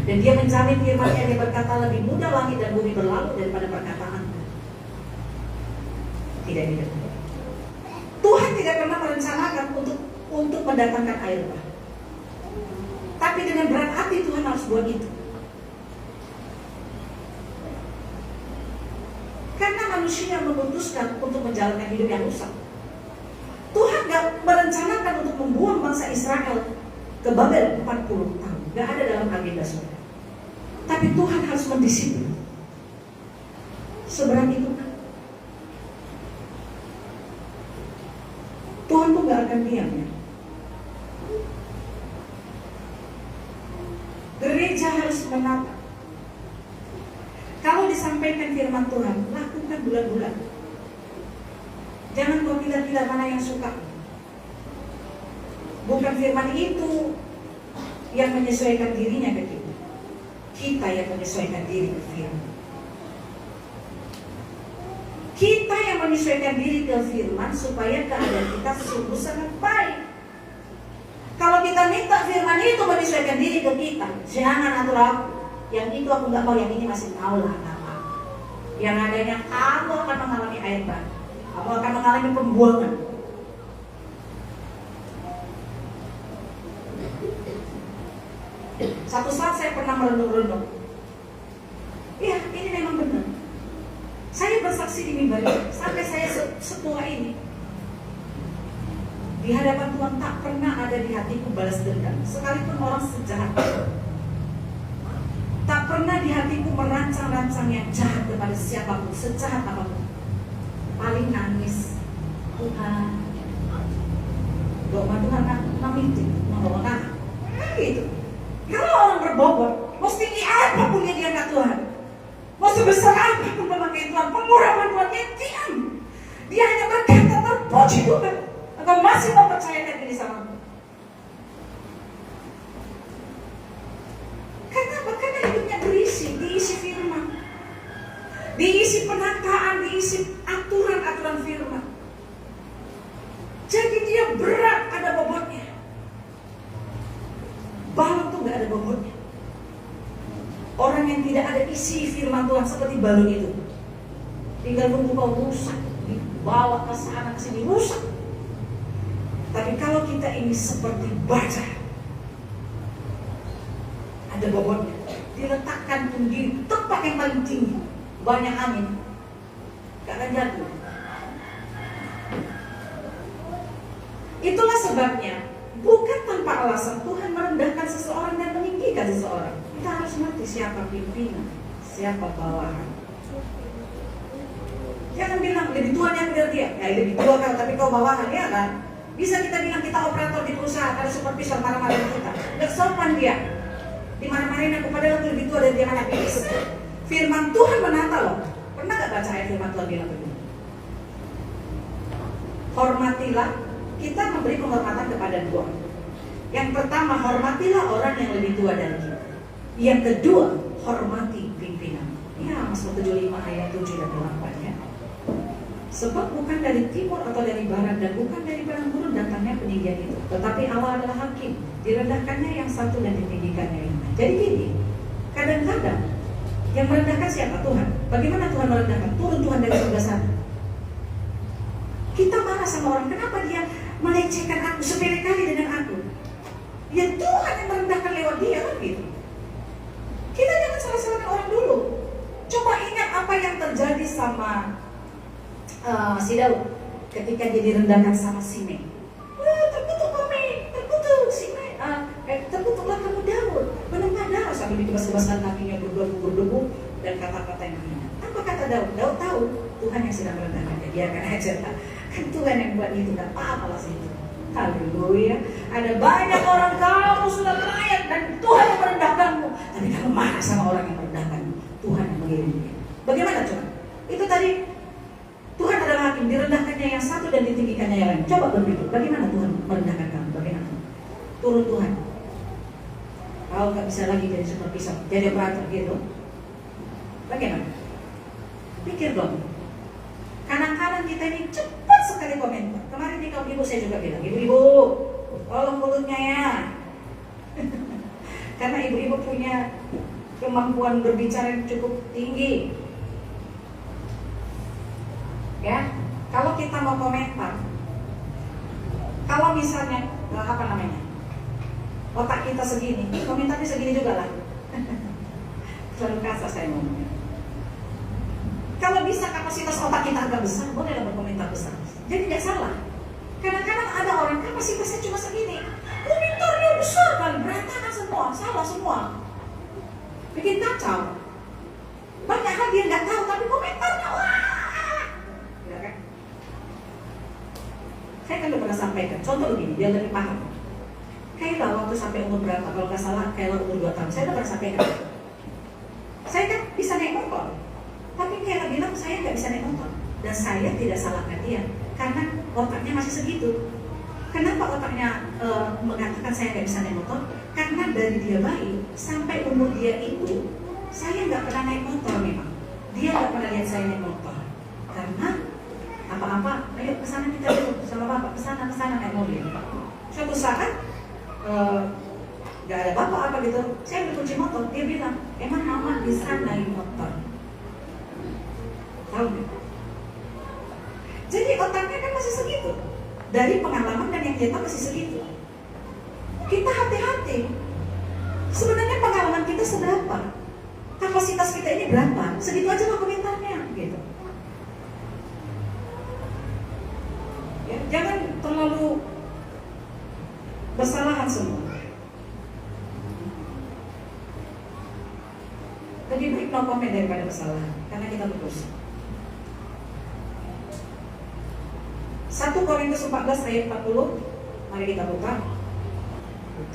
Dan Dia menjamin firman-Nya, Dia berkata lebih mudah langit dan bumi berlalu daripada perkataan. Tidak. Tuhan tidak pernah merencanakan untuk mendatangkan air bah. Tapi dengan berat hati Tuhan harus buat itu. Karena manusia memutuskan untuk menjalankan hidup yang rusak. Tuhan gak merencanakan untuk membuang bangsa Israel ke Babel 40 tahun. Gak ada dalam agenda saudara. Tapi Tuhan harus mendisiplin. Seberat itu kan. Tuhan tuh gak akan diam ya. Gereja harus menata. Kalau disampaikan firman Tuhan, lakukan bulan-bulan. Jangan kau pilih-pilih mana yang suka. Bukan firman itu yang menyesuaikan dirinya ke kita. Kita yang menyesuaikan diri ke firman. Kita yang menyesuaikan diri ke firman supaya keadaan kita sungguh sangat baik. Kalau kita minta firman itu menyesuaikan diri ke kita, jangan atur aku. Yang itu aku nggak mau, yang ini masih tahu lah apa. Yang adanya kamu akan mengalami air bah. Kamu akan mengalami pembuangan. Satu saat saya pernah merenung-renung. Iya, ini memang benar. Saya bersaksi di mimbar ini, sampai saya setua ini. Di hadapan Tuhan tak pernah ada di hatiku balas dendam, sekalipun orang sejahat. Tak pernah di hatiku merancang-rancang yang jahat kepada siapapun, sejahat apapun. Paling nangis, Tuhan, doa Tuhan namitin, menolak, gitu. Kalau orang berbobot, mau setinggi apapun yang diangkat Tuhan, mau sebesar apapun pemakai Tuhan, pengurapan Tuhan, dia diam. Dia hanya berkata, terpuji Tuhan, engkau masih mempercayakan diri sama aku. Kenapa? Karena hidupnya diisi firman, diisi penataan, diisi aturan-aturan firman. Jadi dia berat, ada bobotnya. Balon tuh gak ada bobotnya. Orang yang tidak ada isi firman Tuhan seperti balon itu, tinggal nunggu kau rusak, dibawa ke sana ke sini rusak. Tapi kalau kita ini seperti baja, ada bobotnya, diletakkan pun di tempat yang paling tinggi, banyak angin, gak akan jatuh. Itulah sebabnya bukan tanpa alasan Tuhan merendahkan seseorang dan meninggikan seseorang. Kita harus mengerti siapa pimpinan, siapa bawahan. Jangan bilang lebih tua yang benar dia, ya lebih tua kan, tapi kau bawahan, ya kan? Bisa kita bilang kita operator di perusahaan, ada supervisor marah-marahin kita, gak sopan dia. Dimarah-marahin aku padahal aku lebih tua dari dia, mana pilih. Firman Tuhan menata loh. Pernah gak baca ayat firman Tuhan bilang begini? Hormatilah, kita memberi penghormatan kepada dua. Yang pertama, hormatilah orang yang lebih tua dari kita. Yang kedua, hormati pimpinan. Ya, Mazmur 75 ayat 7 dan 8 ya. Sebab bukan dari timur atau dari barat dan bukan dari padang gurun datangnya peninggian itu, tetapi Allah adalah hakim, direndahkannya yang satu dan ditinggikannya yang lain. Jadi gini, kadang-kadang yang merendahkan siapa? Tuhan. Bagaimana Tuhan merendahkan? Turun Tuhan dari surga sana. Kita marah sama orang, kenapa dia melecehkan aku, sepele kali dengan aku? Ya Tuhan yang merendahkan lewat dia kan gitu. Kita jangan salah-salahkan orang dulu. Coba ingat apa yang terjadi sama si Daud ketika dia direndahkan sama Simei. Terkutuk kami, terkutuk sambil dibebas-bebaskan kakinya berdebu-berdebu dan kata-kata yang hina. Apa kata Daud? Daud tahu Tuhan yang sedang merendahkan dia. Biarkan aja lah. Kan Tuhan yang buat itu, gak apa-apa lah itu. Haleluya. Ada banyak orang kamu sudah layak dan Tuhan yang merendahkanmu. Tapi kamu marah sama orang yang merendahkanmu. Tuhan yang mengirim dia. Bagaimana coba? Itu tadi Tuhan adalah hakim, direndahkannya yang satu dan ditinggikannya yang lain. Coba berpikir, bagaimana Tuhan merendahkan kamu? Bagaimana? Turun Tuhan. Kau gak bisa lagi jadi super pisau, jadi operator gitu. Bagaimana? Pikir dong. Kadang-kadang kita ini cepat sekali komentar. Kemarin di kaum ibu saya juga bilang, ibu-ibu, tolong mulutnya ya. Karena ibu-ibu punya kemampuan berbicara yang cukup tinggi. Ya, kalau kita mau komentar, kalau misalnya otak kita segini, komentarnya segini juga lah. Terlalu kasar saya ngomongnya. Kalau bisa kapasitas otak kita agak besar, bolehlah berkomentar besar. Jadi tidak salah. Kadang-kadang ada orang kapasitasnya cuma segini, komentarnya besar kali, berantakan semua, salah semua, bikin kacau. Banyak hal dia nggak tahu, tapi komentarnya wah, ya kan? Saya kan udah pernah sampaikan. Contoh begini, biar lebih paham. Kayla waktu sampai umur berapa? Kalau nggak salah, Kayla umur 2 tahun. Saya udah pernah sampaikan. Saya kan bisa naik motor, tapi Kayla bilang saya nggak bisa naik motor. Dan saya tidak salahkan dia, karena otaknya masih segitu. Kenapa otaknya mengatakan saya nggak bisa naik motor? Karena dari dia bayi sampai umur dia itu, saya nggak pernah naik motor memang. Dia nggak pernah lihat saya naik motor. Karena apa-apa, ayo kesana kita dulu sama bapak, kesana naik mobil. Suatu saat nggak ada bapak apa gitu, saya ambil kunci motor, dia bilang, emang mama bisa naik motor? Tahu nggak? Jadi otaknya kan masih segitu. Dari pengalaman dan yang dia tahu masih segitu. Kita hati-hati. Sebenarnya pengalaman kita seberapa? Kapasitas kita ini berapa? Segitu aja lah komentarnya, gitu. Ya, jangan terlalu bersalahan semua. Lebih baik no comment daripada kesalahan, karena kita berdosa. 1 Korintus 14 ayat 40, mari kita buka.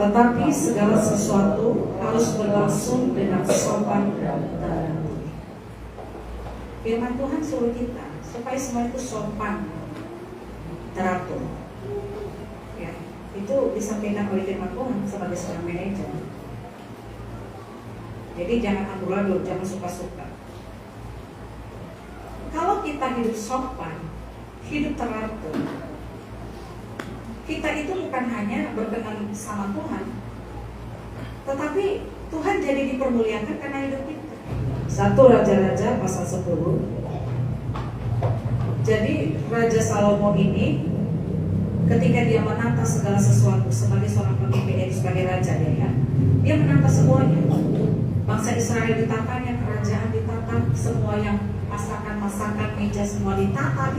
Tetapi segala sesuatu harus berlangsung dengan sopan dan teratur. Firman Tuhan suruh kita supaya semua itu sopan, teratur. Ya, itu disampaikan oleh firman Tuhan sebagai seorang manajer. Jadi jangan amburadul, jangan suka-suka. Kalau kita hidup sopan, hidup teratur, kita itu bukan hanya berkenan sama Tuhan, tetapi Tuhan jadi dipermuliakan karena hidup kita. 1 Raja-Raja pasal 10. Jadi Raja Salomo ini ketika dia menata segala sesuatu sebagai seorang pemimpin, sebagai raja dia menata semuanya. Bangsa Israel ditatanya, kerajaan ditata, semua yang masakan meja semua ditata,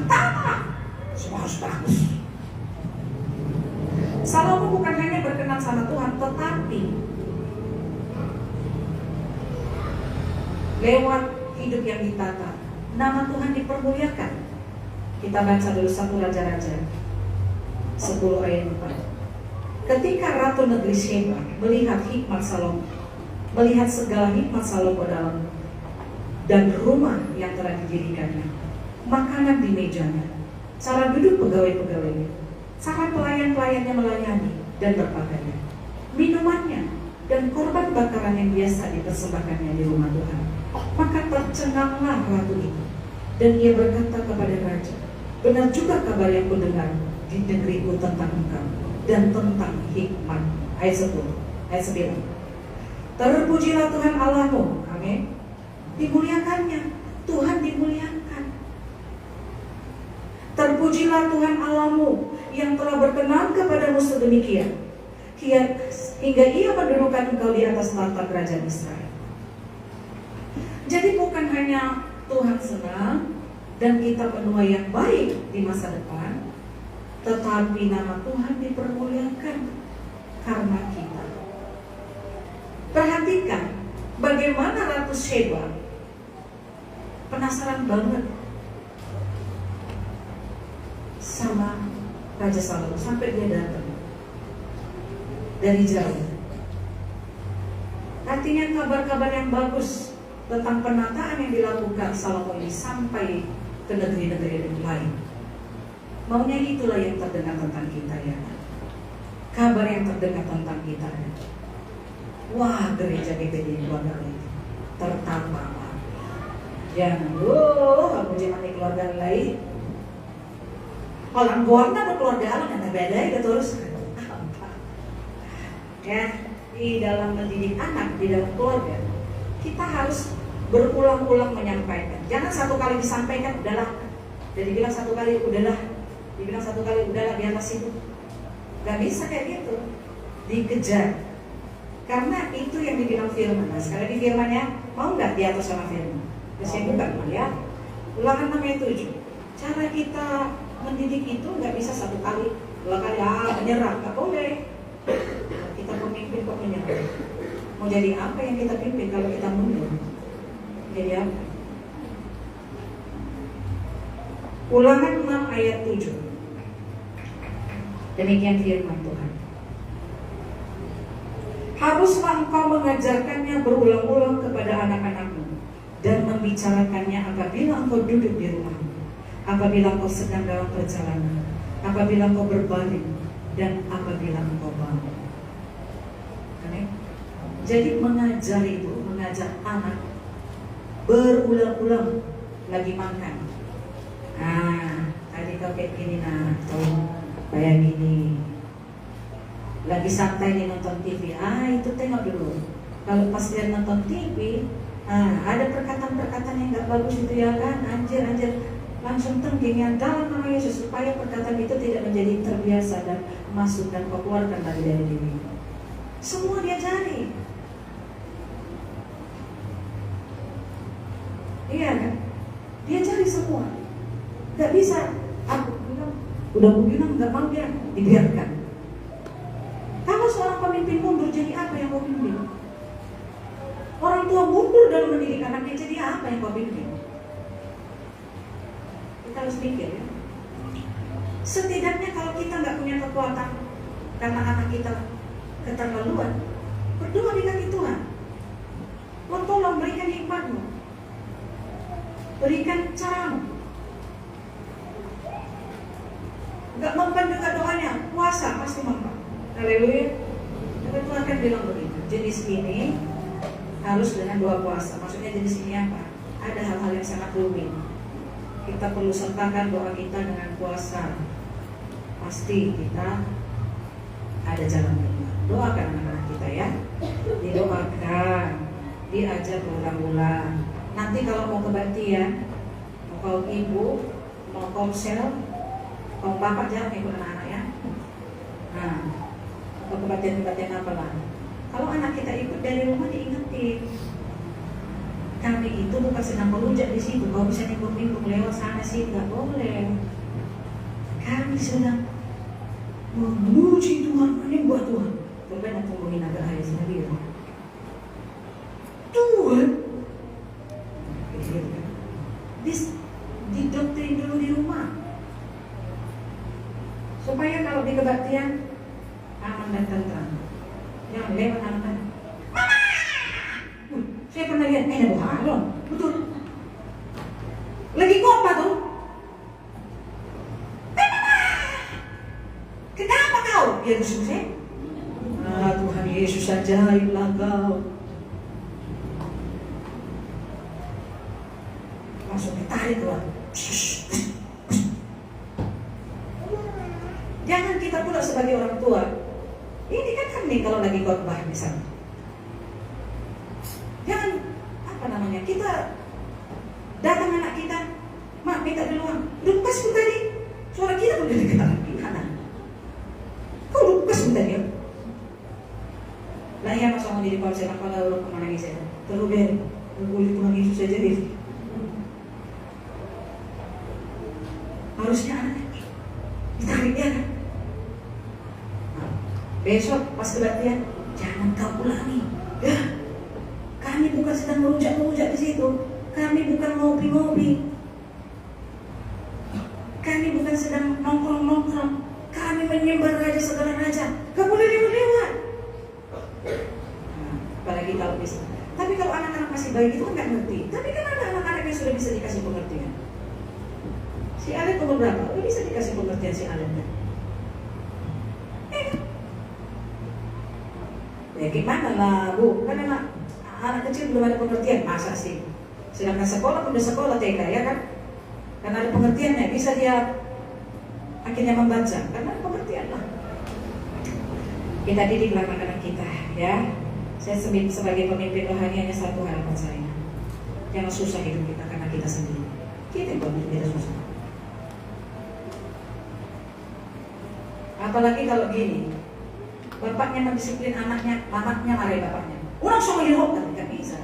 semua harus bagus. Salomo bukan hanya berkenan sama Tuhan, tetapi lewat hidup yang ditata, nama Tuhan dipermuliakan. Kita baca dulu 1 Raja-Raja 10 ayat 4. Ketika Ratu Negeri Sheba melihat hikmat Salomo, melihat segala hikmat Salomo dalam dan rumah yang telah didirikannya, makanan di mejanya, cara duduk pegawai-pegawainya, cara pelayan-pelayannya melayani dan berpakaian, minumannya dan korban bakaran yang biasa dipersembahkannya di rumah Tuhan, maka tercenganglah ratu itu dan ia berkata kepada raja, benar juga kabar yang kudengar di negeriku tentang engkau dan tentang hikmat. Ayat 10, ayat 9. Terpujilah Tuhan Allahmu, amin. Dimuliakannya, Tuhan dimuliakan. Terpujilah Tuhan Allahmu yang telah berkenan kepadamu sedemikian, hingga ia mendudukan engkau di atas tahta kerajaan Israel. Jadi bukan hanya Tuhan senang dan kita penuai yang baik di masa depan, tetapi nama Tuhan dipermuliakan karena kita. Perhatikan, bagaimana Ratu Sheba penasaran banget sama Raja Salomo sampai dia datang dari jauh. Artinya kabar-kabar yang bagus tentang penataan yang dilakukan Salomo ini sampai ke negeri-negeri lain. Maunya itulah yang terdengar tentang kita ya. Kabar yang terdengar tentang kita ya. Wah, gereja GPD keluarga itu tertambah. Jangan, aku cuma di keluarga lain. Orang gua ada keluarga anak yang beda ya terus. Ya, di dalam mendidik anak, di dalam keluarga, kita harus berulang-ulang menyampaikan. Jangan satu kali disampaikan, udahlah. Jadi bilang satu kali, udahlah. Dibilang satu kali, udahlah, di atas itu. Gak bisa kayak gitu. Dikejar. Karena itu yang dibilang firman. Nah, sekarang di firmannya, mau gak di atas sama firman? Saya buka ya. Ulangan 6 ayat 7. Cara kita mendidik itu gak bisa satu kali, dua kali, menyerah. Gak boleh. Kita pemimpin kok menyerah. Mau jadi apa yang kita pimpin kalau kita mundur? Jadi apa? Ulangan 6 ayat 7. Demikian firman Tuhan. Haruslah engkau mengajarkannya berulang-ulang kepada anak-anakmu dan membicarakannya apabila engkau duduk di rumahmu, apabila engkau sedang dalam perjalanan, apabila engkau berbaring, dan apabila engkau bangun. Jadi mengajar itu, mengajar anak berulang-ulang lagi makan. Tadi kau kayak gini kau kayak gini. Lagi santai nih nonton TV, itu tengok dulu. Kalau pas dia nonton TV, ada perkataan-perkataan yang gak bagus itu ya kan, anjir, langsung tengging yang dalam nama Yesus supaya perkataan itu tidak menjadi terbiasa dan masuk dan kau keluarkan lagi dari diri. Semua dia cari. Iya kan? Dia cari semua. Gak bisa. Aku bilang gak mau dia dibiarkan. Kalau seorang pemimpin mundur, jadi apa yang kau pimpin? Orang tua mundur dalam mendidik anaknya, jadi apa yang kau pimpin? Kita harus mikir ya. Setidaknya kalau kita nggak punya kekuatan karena anak kita keterlaluan, berdoa di kaki Tuhan. Tuhan tolong berikan hikmatmu, berikan caramu. Nggak mempan dengan doanya, puasa pasti mempan. Haleluya. Tapi Tuhan kan bilang begitu. Jenis ini harus dengan doa puasa. Maksudnya jenis ini apa? Ada hal-hal yang sangat rumit. Kita perlu sertakan doa kita dengan puasa. Pasti kita ada jalan keluar. Doakan anak-anak kita ya. Didoakan, diajar berulang-ulang. Nanti kalau mau kebaktian, mau kaum ibu, mau komsel, kaum bapak jangan ikut anak-anak ya. Atau kebaktian-kebaktian apa lah. Kalau anak kita ikut dari rumah diingetin, kami itu bukan sedang melunjak di situ. Kau bisa nimbrung-nimbrung lewat sana sih, nggak boleh. Kami sedang memuji Tuhan, menyembah Tuhan. Coba nak ngomongin agak hari sendiri ya. Tuhan, didoktrin dulu di rumah, supaya kalau di kebaktian aman dan tentram. Jangan lewat anak-anak. Saya pernah lihat, ada buhalon, betul. Lagi ngomong tuh. Kenapa kau? Ya Yesus Tuhan Yesus ajaiblah kau. Langsung ditarik keluar. Jangan kita pula sebagai orang tua. Ini kan kami kalau lagi khotbah misalnya. Jangan kita datang anak kita, mak minta duluan. Lupas pun tadi, suara kita pun dengar anak. Kau lupas pun tadi ya. Lah ya masa mau jadi palsu apa lalu kemana gitu? Terus biar boleh Tuhan Yesus saja deh. Harusnya anaknya ditarik ya kan. Besok pas kebaktian jangan kau ulangi ya. Kami Kami bukan sedang merujak-merujak di situ. Kami bukan ngopi-ngopi. Kami bukan sedang nongkrong-nongkrong. Kami menyembah Raja segala raja. Gak boleh lewat-lewat. Nah, apalagi kalau bisa. Tapi kalau anak-anak masih bayi itu kan gak ngerti. Tapi kan ada anak-anak yang sudah bisa dikasih pengertian. Si Alen umur berapa? Udah bisa dikasih pengertian si Alen kan? Ya gimana lah Bu, kan anak kecil belum ada pengertian, masa sih? Sedangkan sekolah udah sekolah TK ya kan? Karena ada pengertiannya, bisa dia akhirnya membaca, karena ada pengertian lah. Kita didiklah anak-anak kita ya. Saya sebagai pemimpin rohani hanya satu harapan saya. Jangan susah hidup kita karena kita sendiri. Kita yang buat hidup kita susah. Apalagi kalau gini, bapaknya mendisiplin anaknya, mamanya marahin bapaknya. Orang semua hidup kan tidak bisa.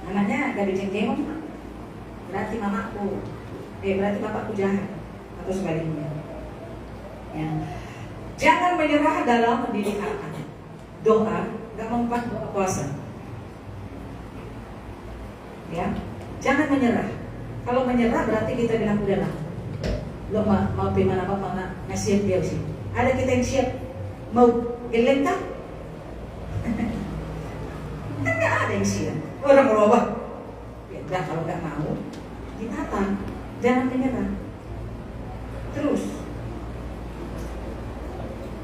Anaknya gak dijeng-jengok, berarti mamaku, berarti bapakku jahat atau sebaliknya. Ya. Jangan menyerah dalam mendidik anak. Doa, gak mempan puasa. Ya, jangan menyerah. Kalau menyerah berarti kita bilang udahlah. Lo mau gimana apa mana ngasih dia sih. Ada kita yang siap mau geleng kan? Kan nggak ada yang siap. Orang berubah. Ya udah kalau nggak mau ditata. Jangan menyerah. Terus.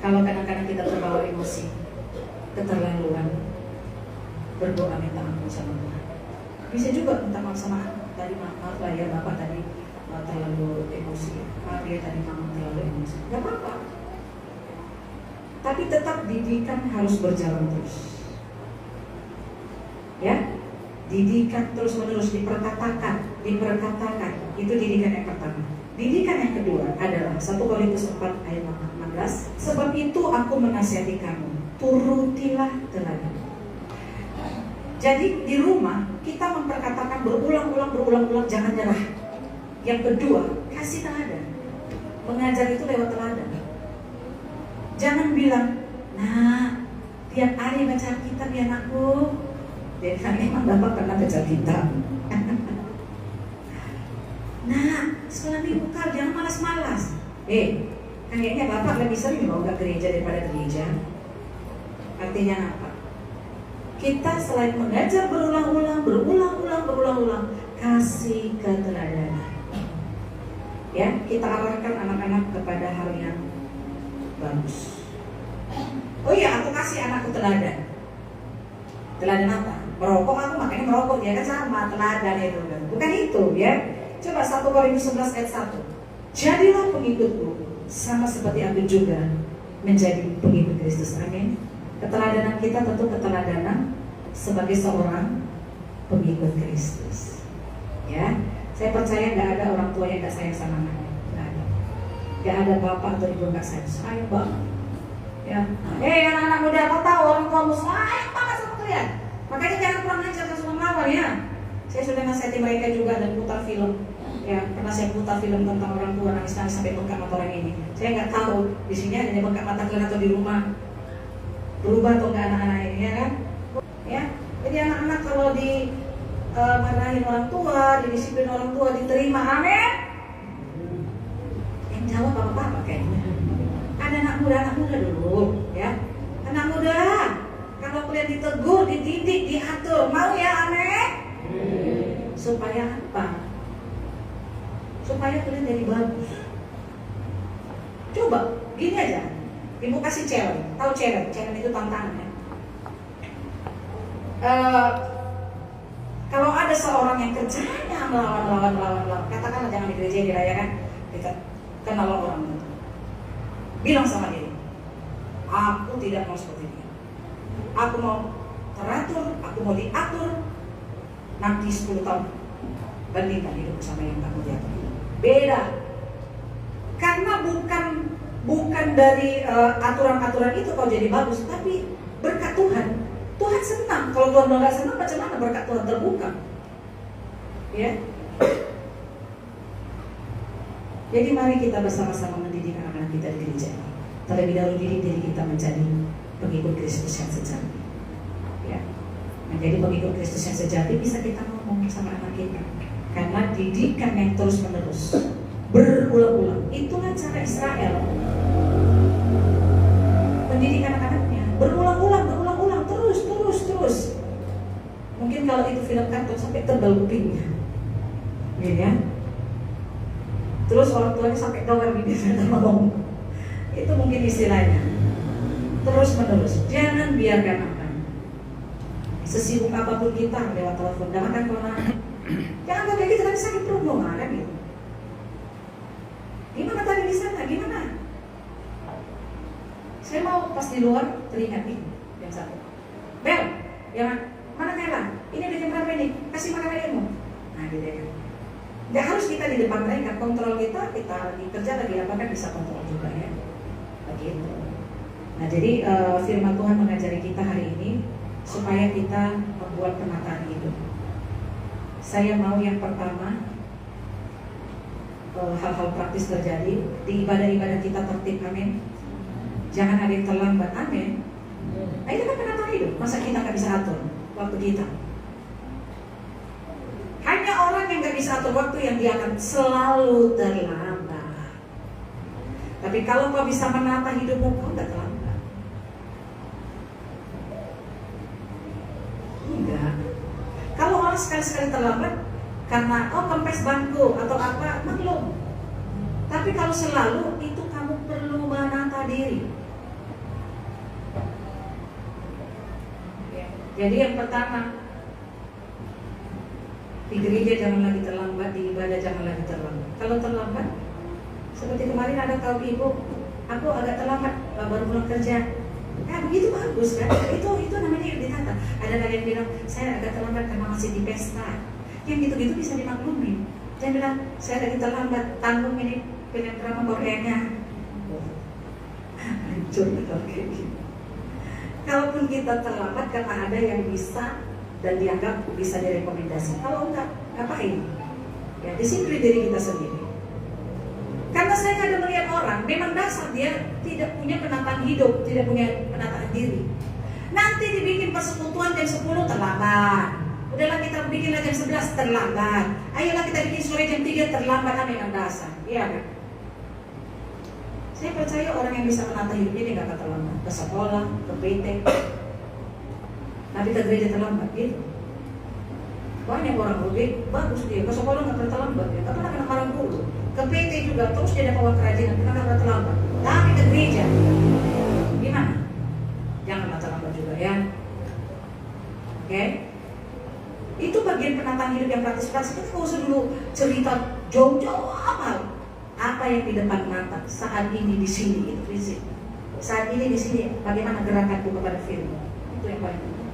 Kalau kadang-kadang kita terbawa emosi, keterlaluan, berdoa minta ampun sama Tuhan. Bisa juga minta maaf sama anak. Tadi maaf lah ya bapak tadi terlalu emosi. Maaf ya tadi mama terlalu emosi. Gak apa-apa. Tapi tetap didikan harus berjalan terus. Ya, didikan terus menerus diperkatakan. Itu didikan yang pertama. Didikan yang kedua adalah 1 Korintus 4 ayat 16. Sebab itu aku menasihati kamu, turutilah teladan. Jadi di rumah kita memperkatakan berulang-ulang jangan nyerah. Yang kedua, kasih teladan. Mengajar itu lewat teladan. Jangan bilang, nah tiap hari baca Alkitab ya anakku. Jadi memang bapak pernah baca Alkitab. Nah, sekolah minggu kau jangan malas-malas. Kayaknya bapak lebih sering mau ke gereja daripada gereja. Artinya apa? Kita selain mengajar berulang-ulang, kasih keteladanan. Ya, kita arahkan anak-anak kepada hal yang bagus. Oh iya, aku kasih anakku teladan. Teladan apa? Merokok, aku makanya merokok, dia kan sama teladan itu kan. Bukan itu ya. Coba 1 Korintus 11 ayat 1. Jadilah pengikutku, sama seperti aku juga menjadi pengikut Kristus. Amin. Keteladanan kita tentu keteladanan sebagai seorang pengikut Kristus. Ya, saya percaya nggak ada orang tua yang nggak sayang sama anaknya. Nggak ada bapak atau ibu nggak sayang banget. Ya, anak-anak muda, kau tahu orang tuamu sayang banget sama kalian. Makanya jangan kurang ajar ke semua mawar ya. Saya sudah nasihati mereka juga dan putar film. Ya, pernah saya putar film tentang orang tua nangis-nangis sampai bengkak mata orang ini. Saya nggak tahu di sini ada bengkak mata kalian atau di rumah berubah atau nggak anak-anak ini ya kan? Ya, jadi anak-anak kalau di marahin orang tua, didisiplin orang tua, diterima, amin. Yang jawab apa-apa kayaknya. Ada anak muda dulu, ya. Anak muda, kalau kalian ditegur, dididik, diatur, mau ya amin? Supaya apa? Supaya kalian jadi bagus. Coba, gini aja. Ibu kasih challenge, tahu challenge itu tantangan ya. Kalau ada seorang yang kerjanya melawan, katakanlah jangan di gereja dirayakan, kita kenal orang itu. Bilang sama dia, aku tidak mau seperti ini. Aku mau teratur, aku mau diatur. Nanti 10 tahun bandingkan hidup sama yang kamu diatur. Beda. Karena bukan dari aturan-aturan itu kau jadi bagus, tapi berkat Tuhan. Tuhan senang. Kalau Tuhan nggak senang, macam mana berkat Tuhan terbuka? Ya. Jadi mari kita bersama-sama mendidik anak-anak kita di gereja. Terlebih dahulu didik diri kita menjadi pengikut Kristus yang sejati. Ya. Nah, jadi pengikut Kristus yang sejati bisa kita ngomong sama anak kita, karena didikan yang terus menerus berulang-ulang. Itulah cara Israel mendidik anak-anaknya, berulang-ulang, terus. Mungkin kalau itu film kartun sampai tebal kupingnya, gitu ya. Terus orang tuanya sampai gawar bibirnya ngomong. Itu mungkin istilahnya. Terus menerus. Jangan biarkan apa. Sesibuk apapun kita lewat telepon, jangan kewenangan. Jangan kayak gitu, tapi sakit perut dong, kan gitu. Gimana tadi di sana? Gimana? Saya mau pas di luar teringat nih jam 1. Bel, ya mana Nela? Ini udah jam berapa ini? Kasih makan adikmu. Nah gitu ya. Nggak harus kita di depan mereka, kontrol kita lagi kerja lagi apa kan bisa kontrol juga ya. Begitu. Nah jadi firman Tuhan mengajari kita hari ini supaya kita membuat penataan hidup. Saya mau yang pertama hal-hal praktis terjadi di ibadah-ibadah kita tertib, amin. Jangan ada yang terlambat, amin. Nah itu kan penataan hidup. Masa kita nggak bisa atur waktu kita? Hanya orang yang nggak bisa atur waktu yang dia akan selalu terlambat. Tapi kalau kau bisa menata hidupmu, kau nggak terlambat. Enggak. Kalau orang sekali-sekali terlambat karena kempes bangku atau apa, maklum. Tapi kalau selalu, itu kamu perlu menata diri. Jadi yang pertama, di gereja jangan lagi terlambat, di ibadah jangan lagi terlambat. Kalau terlambat, seperti kemarin ada kaum ibu, aku agak terlambat baru pulang kerja. Begitu bagus kan? Itu namanya ditata. Ada lagi yang bilang, saya agak terlambat karena masih di pesta. Yang gitu-gitu bisa dimaklumi. Jangan bilang, saya lagi terlambat, tanggung ini film drama Koreanya. Hancur kalau kayak gitu. Kalaupun kita terlambat karena ada yang bisa dan dianggap bisa direkomendasi. Kalau enggak, ngapain? Ya, disiplin diri kita sendiri. Karena saya ada melihat orang, memang dasar dia tidak punya penataan hidup, tidak punya penataan diri. Nanti dibikin persekutuan jam 10 terlambat. Udahlah kita bikin jam 11 terlambat. Ayolah kita bikin sore jam 3 terlambat, memang dasar. Iya kan? Saya percaya orang yang bisa menata hidupnya dia nggak akan terlambat. Ke sekolah, ke PT, tapi ke gereja terlambat gitu. Banyak orang begitu, bagus dia. Ke sekolah nggak pernah terlambat, dia nggak pernah kena marah guru. Ke PT juga terus dia dapat kerajinan, nggak pernah terlambat. Tapi ke gereja, gimana? Janganlah terlambat juga ya. Oke? Itu bagian penataan hidup yang praktis-praktis. Kita nggak usah dulu cerita jauh-jauh apa yang di depan mata saat ini di sini itu fisik. Saat ini di sini bagaimana gerakanku kepada film. Itu yang paling penting.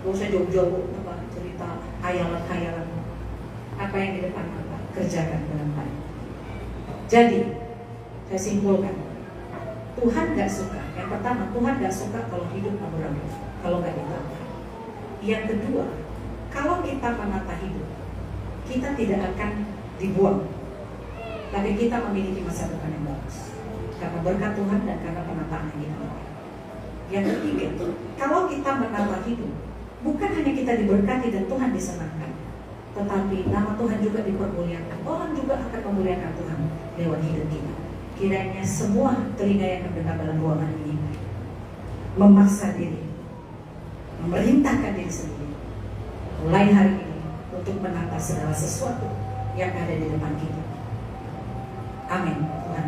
Gak usah jauh-jauh cerita hayalan-hayalan. Apa yang di depan mata kerjakan dengan baik. Jadi saya simpulkan, Tuhan gak suka. Yang pertama, Tuhan gak suka kalau hidup amburadul, kalau gak ditata. Yang kedua, kalau kita menata hidup, kita tidak akan dibuang, tapi kita memiliki masa depan yang bagus karena berkat Tuhan dan karena penataan yang kita lakukan. Yang ketiga, kalau kita menata hidup, bukan hanya kita diberkati dan Tuhan disenangkan, tetapi nama Tuhan juga dipermuliakan. Orang juga akan memuliakan Tuhan lewat hidup kita. Kiranya semua telinga yang mendengar dalam ruangan ini memaksa diri, memerintahkan diri sendiri mulai hari ini untuk menata segala sesuatu yang ada di depan kita. Amin. Tuhan